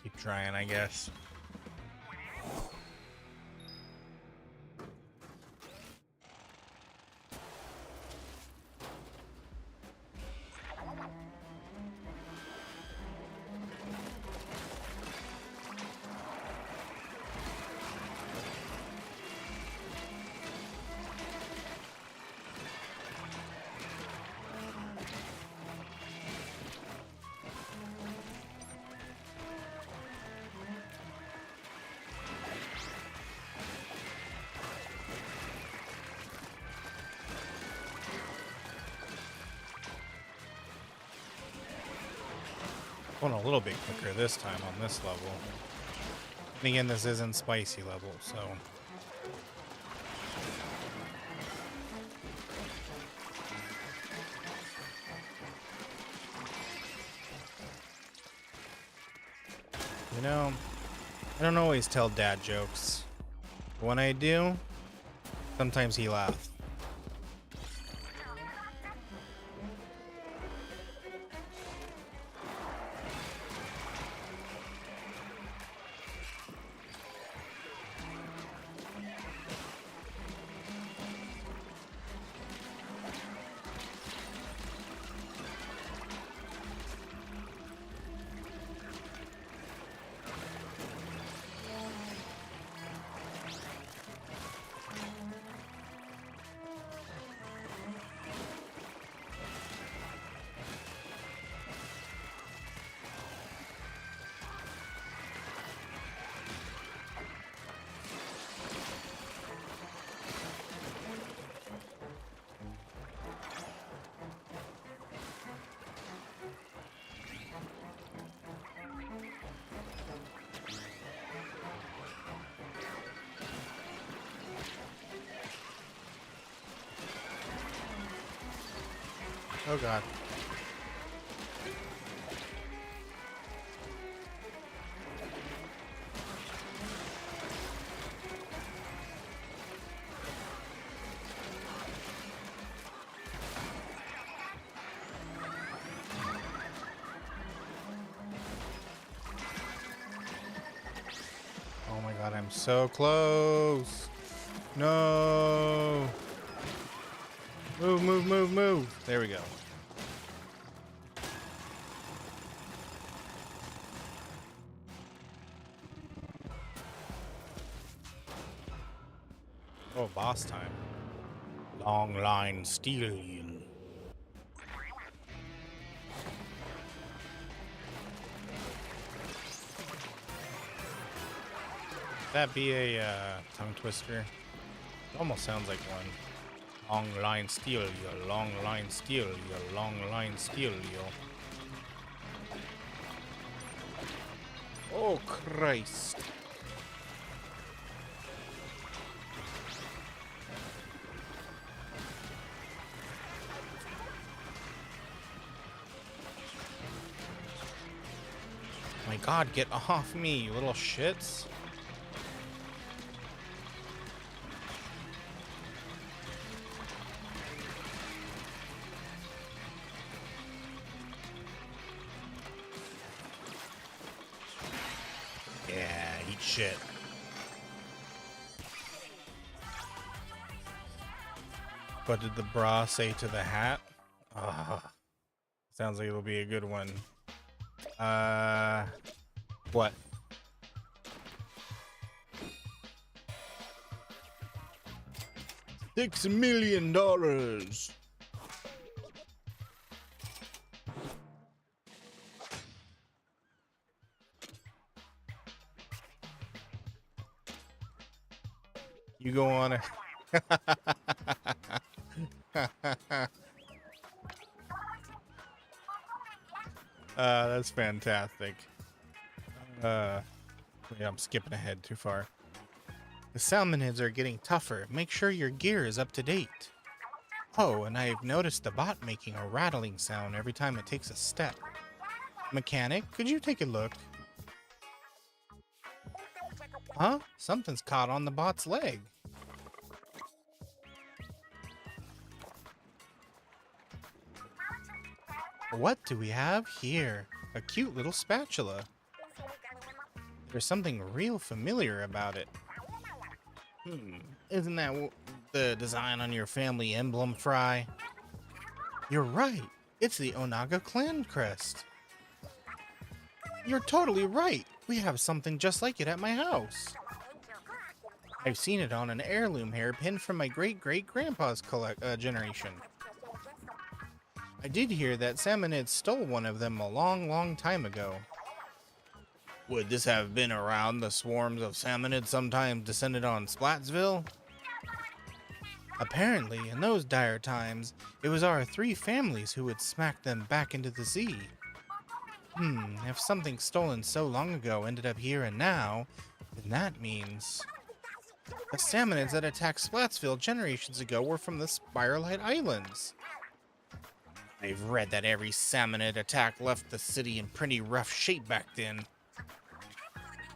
Keep trying, I guess. Going a little bit quicker this time on this level. And again, this isn't spicy level, so. You know, I don't always tell dad jokes. But when I do, sometimes he laughs. Oh god. Oh my god, I'm so close. No. Move, move, move, move. There we go. Oh, boss time. Long line steel. That be a tongue twister? It almost sounds like one. Long line steel, you long line steel, you long line steel, you. Oh Christ. My god, get off me, you little shits. Yeah, eat shit. What did the bra say to the hat? Sounds like it'll be a good one. What? $6 million. You go on it. That's fantastic. Wait, I'm skipping ahead too far. The salmonids are getting tougher. Make sure your gear is up to date. Oh, and I've noticed the bot making a rattling sound every time it takes a step. Mechanic, could you take a look? Huh? Something's caught on the bot's leg. What do we have here? A cute little spatula. There's something real familiar about it. Isn't that the design on your family emblem, Fry? You're right. It's the Onaga clan crest. You're totally right. We have something just like it at my house. I've seen it on an heirloom hairpin from my great-great-grandpa's generation. I did hear that Salmonid stole one of them a long, long time ago. Would this have been around the swarms of Salmonids sometimes descended on Splatsville? Apparently, in those dire times, it was our 3 families who would smack them back into the sea. If something stolen so long ago ended up here and now, then that means... The Salmonids that attacked Splatsville generations ago were from the Spiralite Islands. I've read that every Salmonid attack left the city in pretty rough shape back then.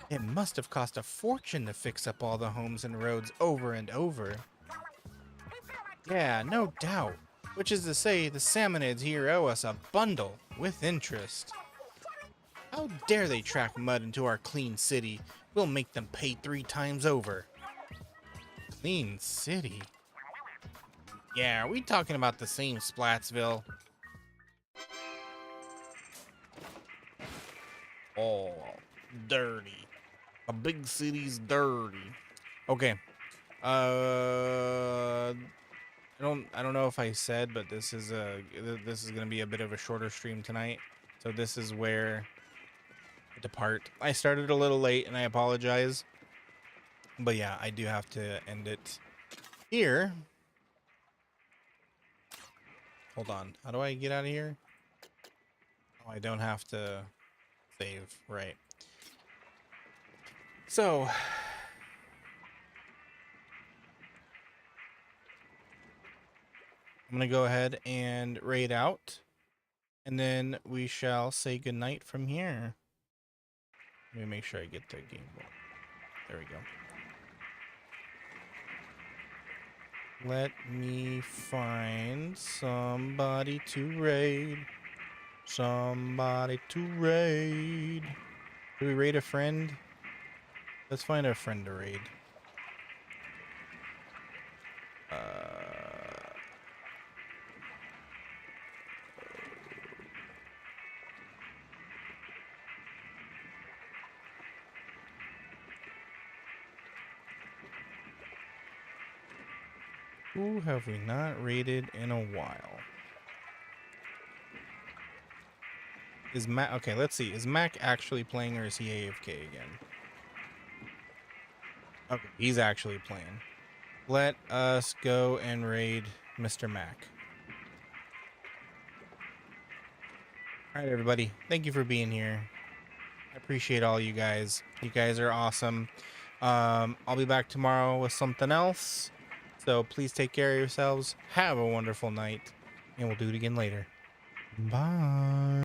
It must have cost a fortune to fix up all the homes and roads over and over. Yeah, no doubt. Which is to say, the Salmonids here owe us a bundle, with interest. How dare they track mud into our clean city? We'll make them pay 3 times over. Clean city? Yeah, are we talking about the same Splatsville? Oh, dirty. A big city's dirty. Okay. I don't know if I said, but this is gonna be a bit of a shorter stream tonight. So this is where I depart. I started a little late and I apologize. But yeah, I do have to end it here. Hold on. How do I get out of here? Oh, I don't have to save. Right. So I'm going to go ahead and raid out. And then we shall say goodnight from here. Let me make sure I get the game board. There we go. Let me find somebody to raid. Somebody to raid. Do we raid a friend? Let's find a friend to raid. Who have we not raided in a while? Is Mac... Okay, let's see. Is Mac actually playing or is he AFK again? Okay, he's actually playing. Let us go and raid Mr. Mac. Alright, everybody. Thank you for being here. I appreciate all you guys. You guys are awesome. I'll be back tomorrow with something else. So please take care of yourselves. Have a wonderful night. And we'll do it again later. Bye.